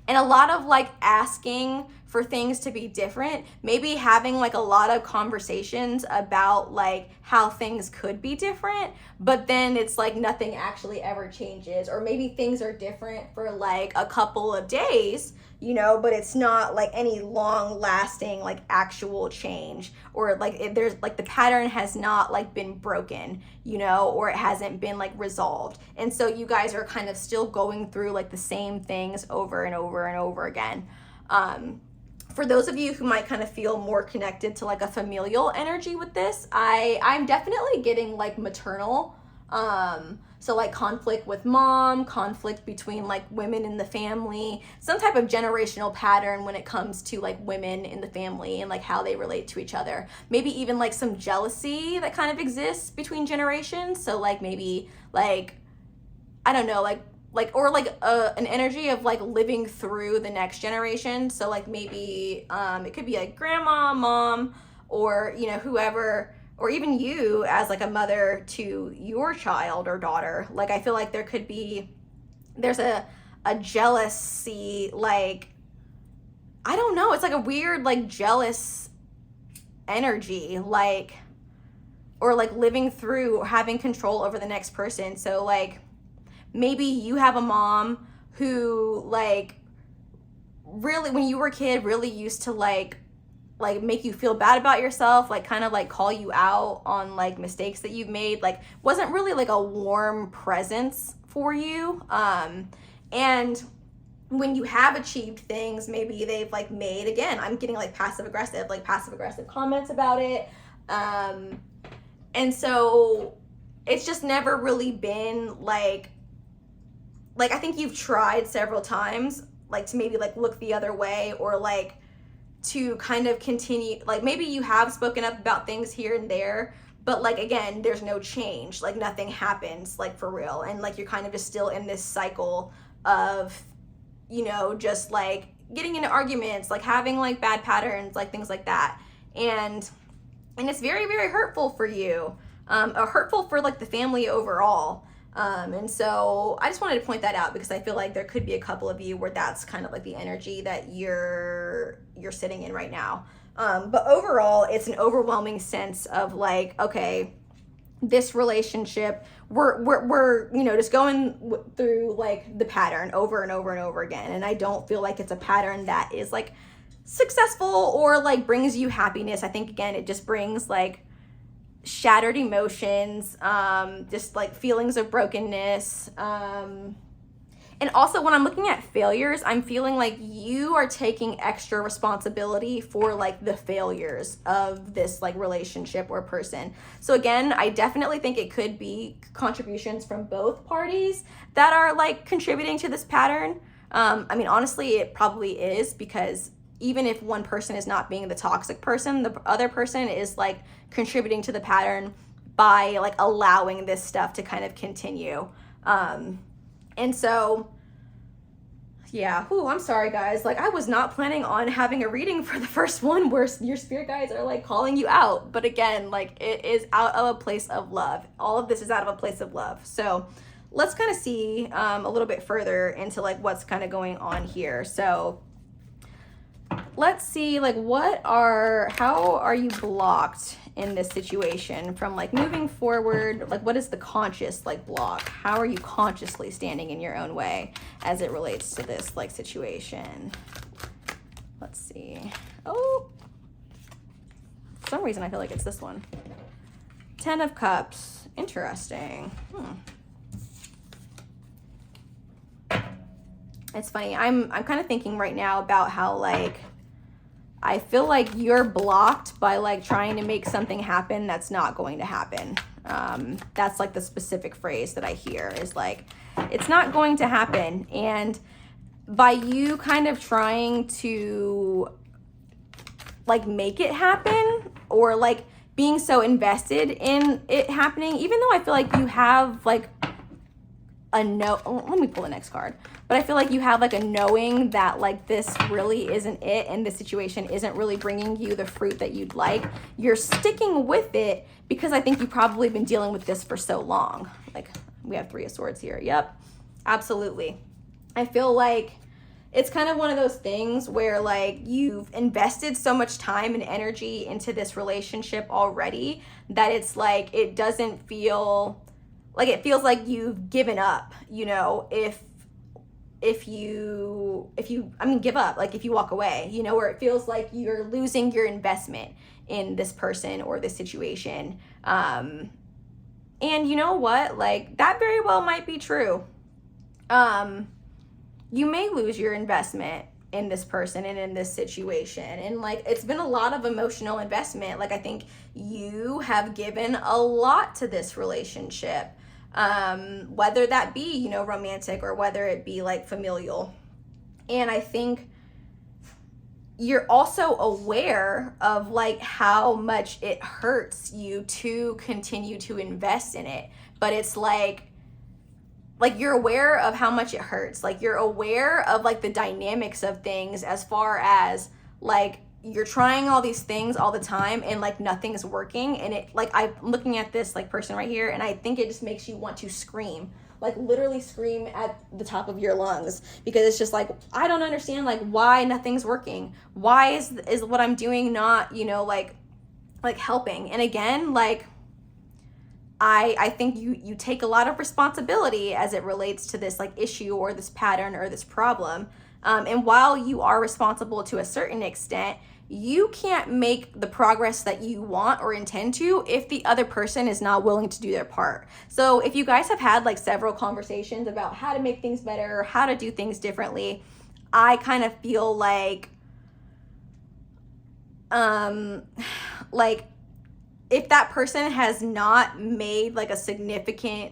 a lot of like asking for things to be different, maybe having like a lot of conversations about like how things could be different, but then it's like nothing actually ever changes, or maybe things are different for like a couple of days, you know, but it's not like any long lasting like actual change, or like there's like the pattern has not like been broken, you know, or it hasn't been like resolved. And so you guys are kind of still going through like the same things over and over and over again. For those of you who might kind of feel more connected to like a familial energy with this, I'm definitely getting like maternal. So like conflict with mom, conflict between like women in the family, some type of generational pattern when it comes to like women in the family and like how they relate to each other. Maybe even like some jealousy that kind of exists between generations. So like maybe like, I don't know, or like an energy of like living through the next generation. So like maybe it could be like grandma, mom, or you know, whoever, or even you as like a mother to your child or daughter. Like I feel like there's a jealousy, like I don't know, it's like a weird like jealous energy, like, or like living through or having control over the next person. So like maybe you have a mom who like really, when you were a kid, really used to like make you feel bad about yourself, like kind of like call you out on like mistakes that you've made, like wasn't really like a warm presence for you. And when you have achieved things, maybe they've like made, again, I'm getting like passive aggressive comments about it. And so it's just never really been like I think you've tried several times like to maybe like look the other way, or like to kind of continue, like maybe you have spoken up about things here and there, but like again, there's no change, like nothing happens like for real, and like you're kind of just still in this cycle of, you know, just like getting into arguments, like having like bad patterns, like things like that, and it's very, very hurtful for you, or hurtful for like the family overall. And so I just wanted to point that out because I feel like there could be a couple of you where that's kind of like the energy that you're sitting in right now. But overall, it's an overwhelming sense of like, okay, this relationship, we're you know, just going through like the pattern over and over and over again. And I don't feel like it's a pattern that is like successful or like brings you happiness. I think again, it just brings like shattered emotions, just like feelings of brokenness, and also when I'm looking at failures, I'm feeling like you are taking extra responsibility for like the failures of this like relationship or person. So again, I definitely think it could be contributions from both parties that are like contributing to this pattern. I mean, honestly, it probably is, because even if one person is not being the toxic person, the other person is like contributing to the pattern by like allowing this stuff to kind of continue. And so, yeah, I'm sorry guys. Like I was not planning on having a reading for the first one where your spirit guides are like calling you out. But again, like it is out of a place of love. All of this is out of a place of love. So let's kind of see a little bit further into like what's kind of going on here. So let's see, like how are you blocked in this situation from like moving forward? Like what is the conscious like block? How are you consciously standing in your own way as it relates to this like situation? Let's see. Oh, for some reason I feel like it's this one. 10 of Cups. Interesting. It's funny. I'm kind of thinking right now about how like I feel like you're blocked by like trying to make something happen that's not going to happen. That's like the specific phrase that I hear is like, it's not going to happen. And by you kind of trying to like make it happen, or like being so invested in it happening, even though I feel like you have like let me pull the next card. But I feel like you have like a knowing that like this really isn't it, and this situation isn't really bringing you the fruit that you'd like. You're sticking with it because I think you've probably been dealing with this for so long. Like we have 3 of Swords here. Yep, absolutely. I feel like it's kind of one of those things where like you've invested so much time and energy into this relationship already that it's like it doesn't feel like, it feels like you've given up, you know, if you give up, like if you walk away, you know, where it feels like you're losing your investment in this person or this situation. And you know what, like that very well might be true. You may lose your investment in this person and in this situation. And like, it's been a lot of emotional investment. Like, I think you have given a lot to this relationship, whether that be, you know, romantic or whether it be like familial. And I think you're also aware of like how much it hurts you to continue to invest in it. But it's like you're aware of how much it hurts. Like, you're aware of like the dynamics of things, as far as like you're trying all these things all the time and like nothing's working. And it, like, I'm looking at this like person right here, and I think it just makes you want to scream, like literally scream at the top of your lungs, because it's just like, I don't understand like why nothing's working. Why is what I'm doing not, you know, like helping? And again, like, I think you take a lot of responsibility as it relates to this like issue or this pattern or this problem. And while you are responsible to a certain extent, you can't make the progress that you want or intend to if the other person is not willing to do their part. So if you guys have had like several conversations about how to make things better or how to do things differently, I kind of feel like if that person has not made like a significant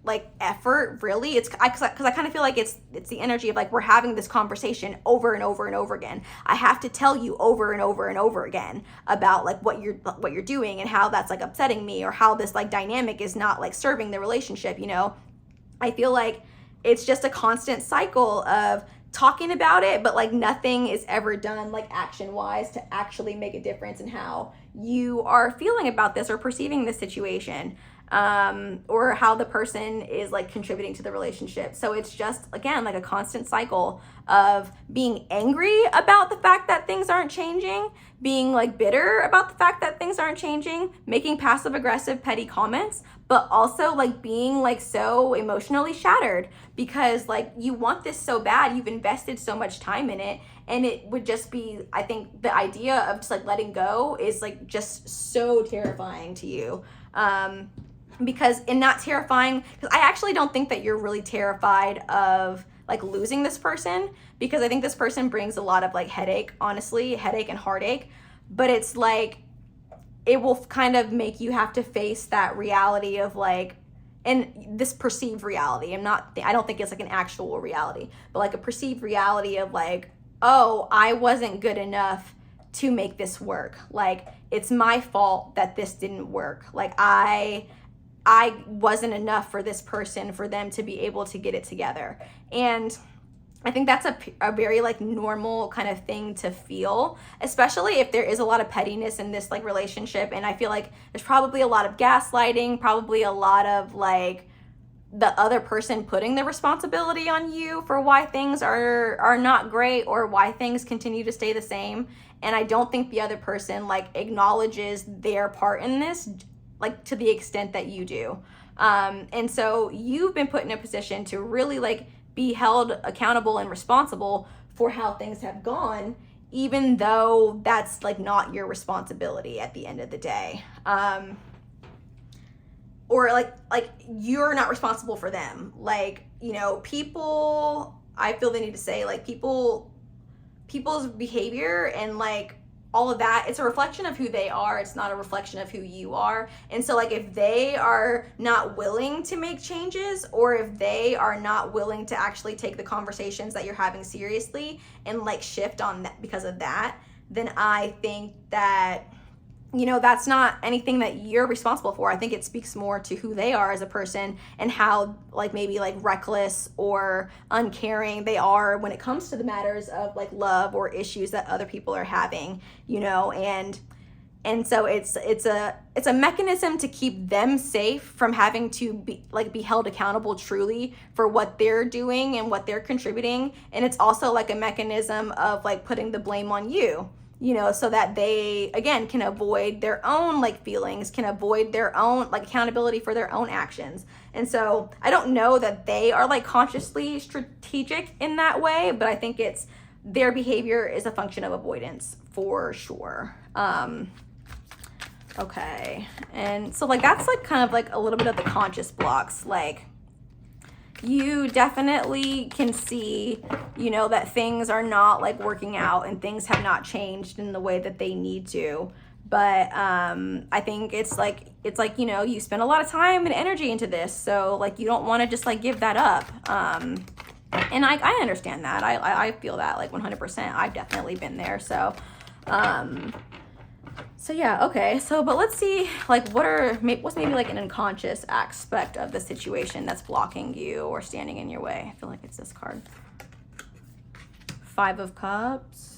like effort, really, it's because I kind of feel like it's the energy of like, we're having this conversation over and over and over again. I have to tell you over and over and over again about like what you're doing and how that's like upsetting me, or how this like dynamic is not like serving the relationship, you know. I feel like it's just a constant cycle of talking about it, but like nothing is ever done like action wise to actually make a difference in how you are feeling about this or perceiving this situation, or how the person is like contributing to the relationship. So it's just, again, like a constant cycle of being angry about the fact that things aren't changing, being like bitter about the fact that things aren't changing, making passive aggressive petty comments, but also like being like so emotionally shattered because like you want this so bad, you've invested so much time in it, and it would just be, I think the idea of just like letting go is like just so terrifying to you. Because, and not terrifying, because I actually don't think that you're really terrified of like losing this person, because I think this person brings a lot of like headache and heartache, but it's like, it will kind of make you have to face that reality of like, and this perceived reality, I don't think it's like an actual reality, but like a perceived reality of like, oh, I wasn't good enough to make this work. Like, it's my fault that this didn't work. Like, I wasn't enough for this person for them to be able to get it together. And I think that's a very like normal kind of thing to feel, especially if there is a lot of pettiness in this like relationship. And I feel like there's probably a lot of gaslighting, probably a lot of like the other person putting the responsibility on you for why things are not great or why things continue to stay the same. And I don't think the other person like acknowledges their part in this like to the extent that you do. And so you've been put in a position to really like be held accountable and responsible for how things have gone, even though that's like not your responsibility at the end of the day. Or like you're not responsible for them. Like, you know, people, I feel they need to say like people's behavior and like all of that, it's a reflection of who they are. It's not a reflection of who you are. And so like if they are not willing to make changes, or if they are not willing to actually take the conversations that you're having seriously and like shift on that because of that, then I think that, you know, that's not anything that you're responsible for. I think it speaks more to who they are as a person and how like maybe like reckless or uncaring they are when it comes to the matters of like love or issues that other people are having, you know. And so it's a mechanism to keep them safe from having to be held accountable truly for what they're doing and what they're contributing. And it's also like a mechanism of like putting the blame on you, you know, so that they, again, can avoid their own like feelings, can avoid their own like accountability for their own actions. And so I don't know that they are like consciously strategic in that way, but I think it's their behavior is a function of avoidance for sure. Okay. And so like that's like kind of like a little bit of the conscious blocks. Like you definitely can see, you know, that things are not like working out and things have not changed in the way that they need to. But I think it's like, you know, you spend a lot of time and energy into this, so like you don't want to just like give that up. And I understand that. I feel that like 100%. I've definitely been there. So so yeah, okay. So but let's see, like what's maybe like an unconscious aspect of the situation that's blocking you or standing in your way. I feel like it's this card. 5 of Cups.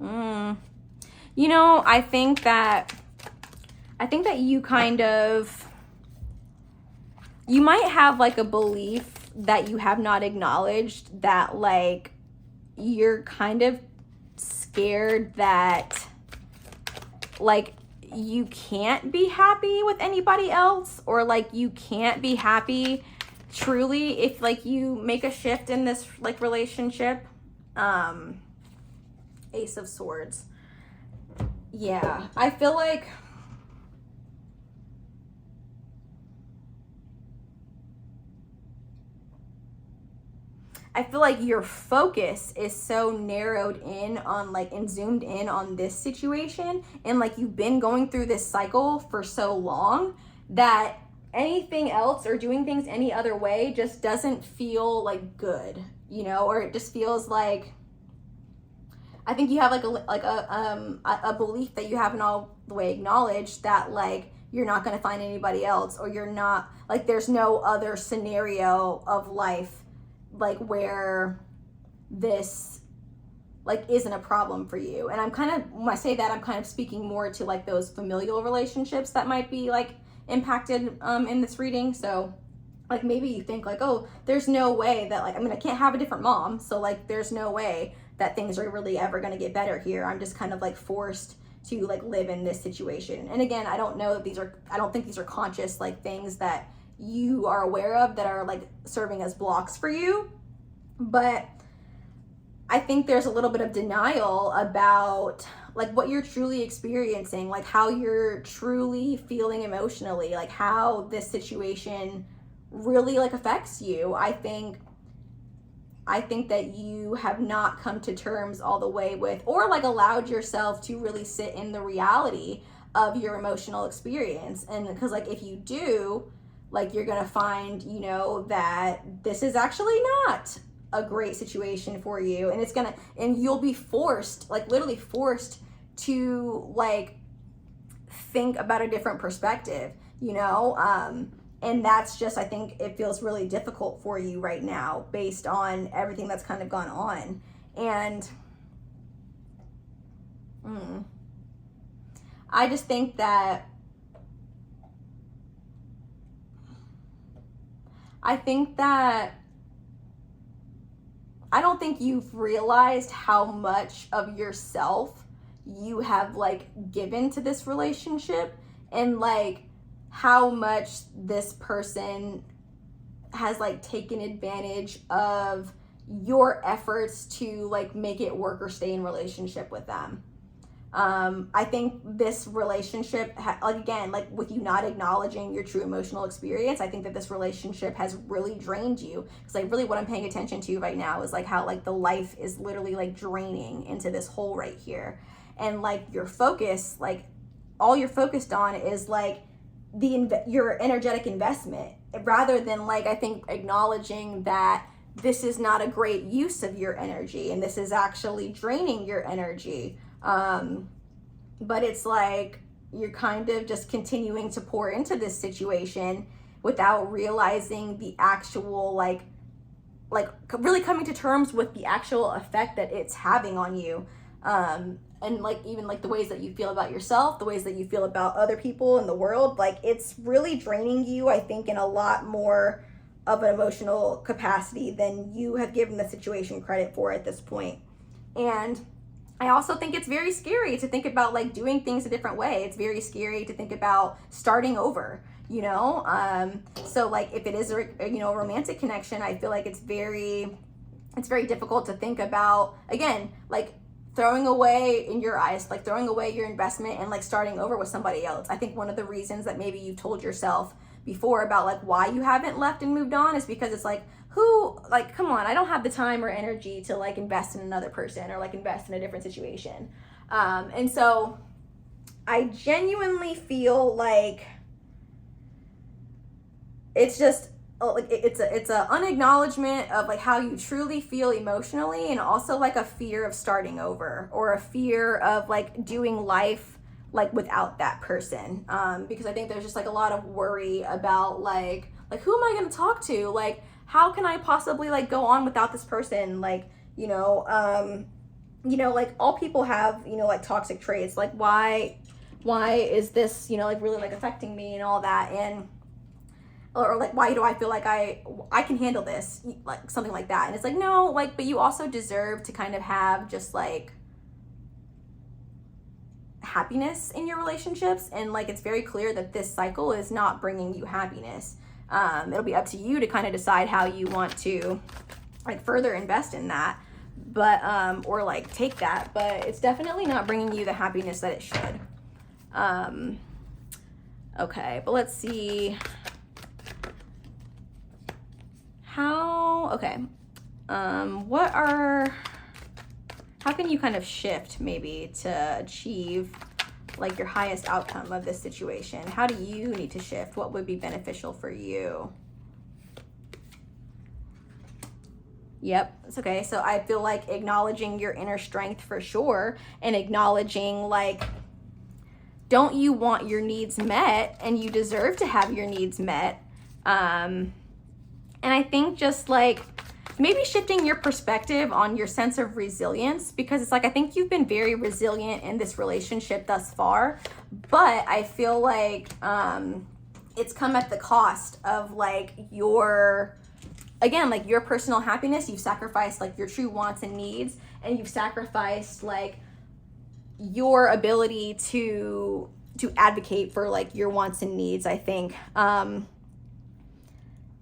You know, I think that you kind of, you might have like a belief that you have not acknowledged, that like you're kind of scared that like you can't be happy with anybody else, or like you can't be happy truly if like you make a shift in this like relationship. Ace of Swords. Yeah, I feel like your focus is so narrowed in on like and zoomed in on this situation, and like you've been going through this cycle for so long that anything else or doing things any other way just doesn't feel like good, you know, or it just feels like, I think you have like a belief that you haven't all the way acknowledged, that like you're not going to find anybody else, or you're not like, there's no other scenario of life like where this like isn't a problem for you. And I'm kind of, when I say that, I'm kind of speaking more to like those familial relationships that might be like impacted in this reading. So like maybe you think like, oh, there's no way that like, I mean, I can't have a different mom, so like there's no way that things are really ever going to get better here. I'm just kind of like forced to like live in this situation. And again, I don't know that I don't think these are conscious like things that you are aware of that are like serving as blocks for you. But I think there's a little bit of denial about like what you're truly experiencing, like how you're truly feeling emotionally, like how this situation really like affects you. I think that you have not come to terms all the way with, or like allowed yourself to really sit in the reality of your emotional experience. And because like if you do, like you're gonna find, you know, that this is actually not a great situation for you, and you'll be forced, like literally forced to like think about a different perspective, you know. And that's just, I think it feels really difficult for you right now based on everything that's kind of gone on. And I just think that I don't think you've realized how much of yourself you have like given to this relationship, and like how much this person has like taken advantage of your efforts to like make it work or stay in relationship with them. I think this relationship, like again, like with you not acknowledging your true emotional experience, I think that this relationship has really drained you. Because like really what I'm paying attention to right now is like how like the life is literally like draining into this hole right here. And like your focus, like all you're focused on is like your energetic investment, rather than like, I think acknowledging that this is not a great use of your energy and this is actually draining your energy. But it's like you're kind of just continuing to pour into this situation without realizing the actual like really coming to terms with the actual effect that it's having on you. And like even like the ways that you feel about yourself, the ways that you feel about other people in the world, like it's really draining you, I think, in a lot more of an emotional capacity than you have given the situation credit for at this point. And I also think it's very scary to think about like doing things a different way. It's very scary to think about starting over, you know? So like if it is a romantic connection, I feel like it's very difficult to think about, again, like throwing away in your eyes, like throwing away your investment and like starting over with somebody else. I think one of the reasons that maybe you told yourself before about like why you haven't left and moved on, is because it's like, who, like, come on, I don't have the time or energy to like invest in another person or like invest in a different situation. And so I genuinely feel like it's just like it's a unacknowledgement of like how you truly feel emotionally, and also like a fear of starting over, or a fear of like doing life like without that person, because I think there's just like a lot of worry about like who am I going to talk to, like how can I possibly like go on without this person, like like all people have like toxic traits, like why is this like really like affecting me and all that, and or like why do I feel like I can handle this, like something like that. And it's like, no, like, but you also deserve to kind of have just like happiness in your relationships, and like it's very clear that this cycle is not bringing you happiness. It'll be up to you to kind of decide how you want to like further invest in that, but or like take that, but it's definitely not bringing you the happiness that it should. Okay, but let's see how, okay, how can you kind of shift maybe to achieve like your highest outcome of this situation? How do you need to shift? What would be beneficial for you? Yep, it's okay. So I feel like acknowledging your inner strength for sure, and acknowledging like, don't you want your needs met, and you deserve to have your needs met. And I think just like maybe shifting your perspective on your sense of resilience, because it's like, I think you've been very resilient in this relationship thus far, but I feel like it's come at the cost of like your personal happiness. You've sacrificed like your true wants and needs, and you've sacrificed like your ability to advocate for like your wants and needs, I think.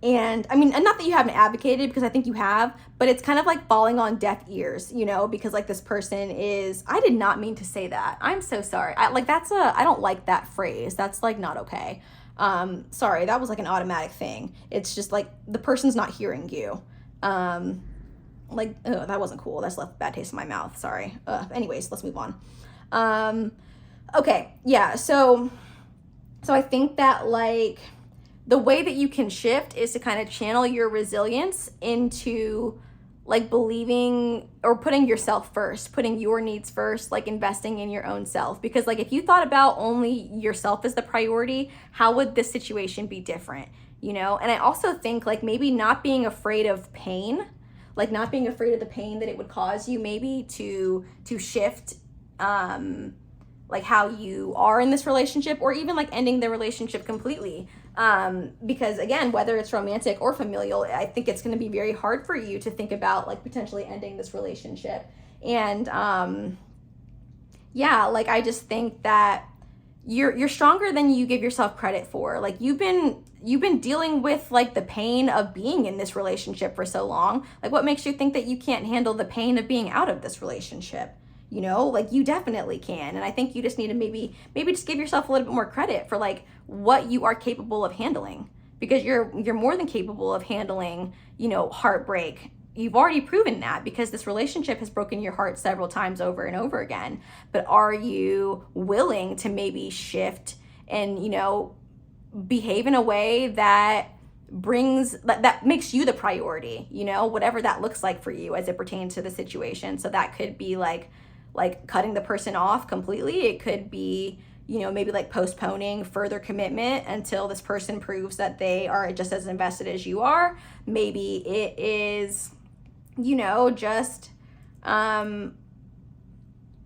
And I mean, and not that you haven't advocated, because I think you have, but it's kind of like falling on deaf ears, because like this person is, I did not mean to say that. I'm so sorry. I don't like that phrase. That's like not okay. Sorry, that was like an automatic thing. It's just like the person's not hearing you. That wasn't cool. That's left a bad taste in my mouth. Sorry. Anyways, let's move on. Okay. Yeah. So I think that like, the way that you can shift is to kind of channel your resilience into like believing or putting yourself first, putting your needs first, like investing in your own self. Because like if you thought about only yourself as the priority, how would this situation be different? And I also think like maybe not being afraid of pain, like not being afraid of the pain that it would cause you, maybe to shift like how you are in this relationship, or even like ending the relationship completely. Because again, whether it's romantic or familial, I think it's going to be very hard for you to think about like potentially ending this relationship. And like I just think that you're stronger than you give yourself credit for. Like you've been dealing with like the pain of being in this relationship for so long. Like what makes you think that you can't handle the pain of being out of this relationship? Like you definitely can. And I think you just need to maybe just give yourself a little bit more credit for like what you are capable of handling, because you're more than capable of handling, heartbreak. You've already proven that, because this relationship has broken your heart several times over and over again. But are you willing to maybe shift and, behave in a way that that makes you the priority, whatever that looks like for you as it pertains to the situation. So that could be like cutting the person off completely. It could be, maybe like postponing further commitment until this person proves that they are just as invested as you are. Maybe it is, just, I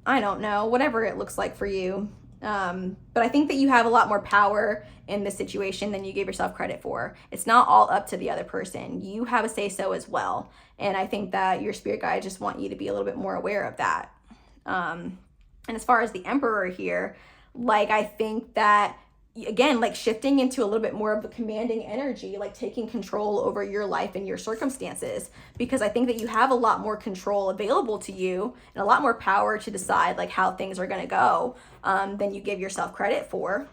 don't know, whatever it looks like for you. But I think that you have a lot more power in this situation than you gave yourself credit for. It's not all up to the other person. You have a say-so as well. And I think that your spirit guides just want you to be a little bit more aware of that. And as far as the Emperor here, like, I think that, again, like shifting into a little bit more of a commanding energy, like taking control over your life and your circumstances, because I think that you have a lot more control available to you and a lot more power to decide like how things are going to go, than you give yourself credit for.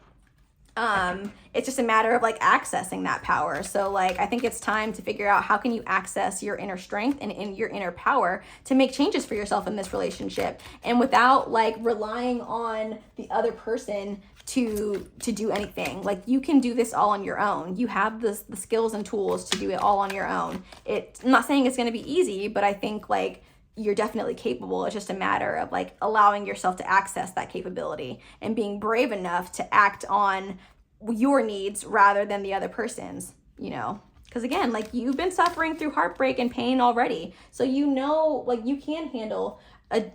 It's just a matter of like accessing that power. So like, I think it's time to figure out how can you access your inner strength and in your inner power to make changes for yourself in this relationship, and without like relying on the other person to do anything. Like, you can do this all on your own. You have the skills and tools to do it all on your own. I'm not saying it's going to be easy, but I think like you're definitely capable. It's just a matter of like allowing yourself to access that capability and being brave enough to act on your needs rather than the other person's, you know, because again, like, you've been suffering through heartbreak and pain already. So, you know, like, you can handle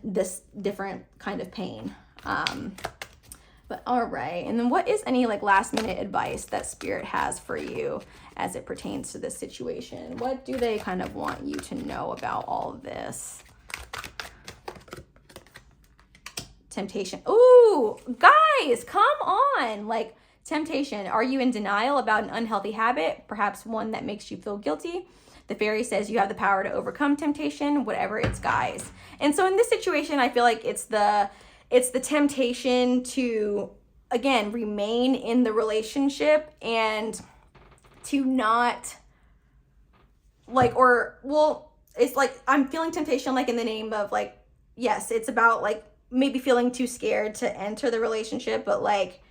this different kind of pain. But all right. And then what is any like last minute advice that Spirit has for you as it pertains to this situation? What do they kind of want you to know about all of this? Temptation. Ooh, guys, come on. Like, temptation. Are you in denial about an unhealthy habit, perhaps one that makes you feel guilty? The fairy says you have the power to overcome temptation, whatever it's, guys. And so in this situation, I feel like it's the temptation to, again, remain in the relationship and to not like, it's like, I'm feeling temptation, like, in the name of like, yes, it's about like maybe feeling too scared to enter the relationship, but like,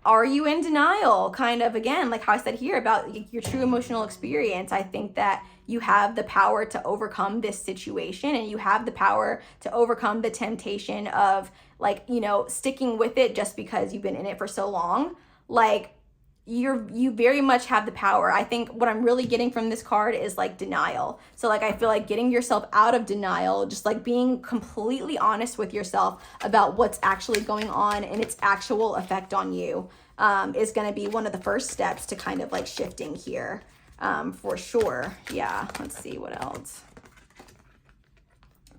are you in denial? Kind of, again, like how I said here about your true emotional experience. I think that you have the power to overcome this situation, and you have the power to overcome the temptation of like, you know, sticking with it just because you've been in it for so long. Like, you very much have the power. I think what I'm really getting from this card is like denial. So like, I feel like getting yourself out of denial, just like being completely honest with yourself about what's actually going on and its actual effect on you, is going to be one of the first steps to kind of like shifting here, for sure. Yeah. Let's see what else.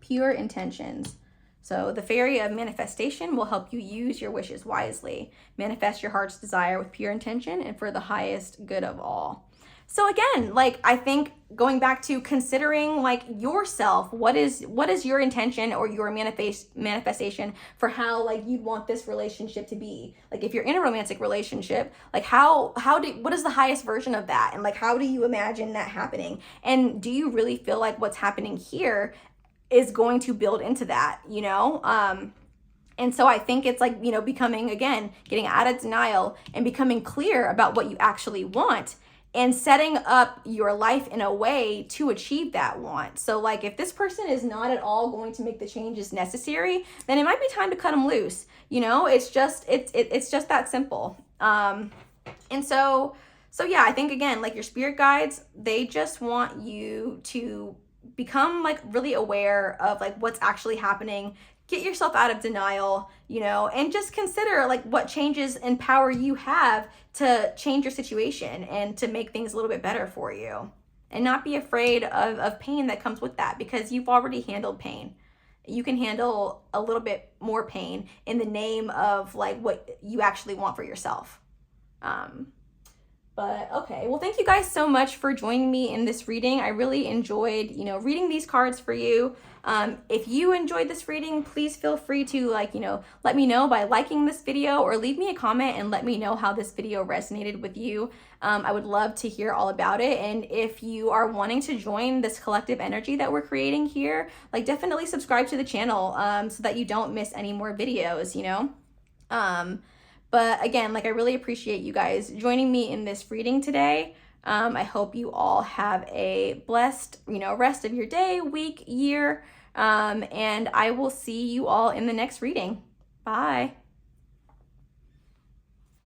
Pure intentions. So the fairy of manifestation will help you use your wishes wisely. Manifest your heart's desire with pure intention and for the highest good of all. So again, like, I think going back to considering like yourself, what is your intention or your manifestation for how like you'd want this relationship to be? Like, if you're in a romantic relationship, like what is the highest version of that? And like, how do you imagine that happening? And do you really feel like what's happening here is going to build into that, you know? And so I think it's like, you know, becoming, again, getting out of denial and becoming clear about what you actually want and setting up your life in a way to achieve that want. So like, if this person is not at all going to make the changes necessary, then it might be time to cut them loose. You know, it's just that simple. And so yeah, I think, again, like, your spirit guides, they just want you to become like really aware of like what's actually happening. Get yourself out of denial, you know, and just consider like what changes and power you have to change your situation and to make things a little bit better for you, and not be afraid of pain that comes with that, because you've already handled pain. You can handle a little bit more pain in the name of like what you actually want for yourself. But okay, well, thank you guys so much for joining me in this reading. I really enjoyed, you know, reading these cards for you. If you enjoyed this reading, please feel free to like, you know, let me know by liking this video, or leave me a comment and let me know how this video resonated with you. I would love to hear all about it. And if you are wanting to join this collective energy that we're creating here, like, definitely subscribe to the channel, so that you don't miss any more videos, you know? But again, like, I really appreciate you guys joining me in this reading today. I hope you all have a blessed, you know, rest of your day, week, year. And I will see you all in the next reading. Bye.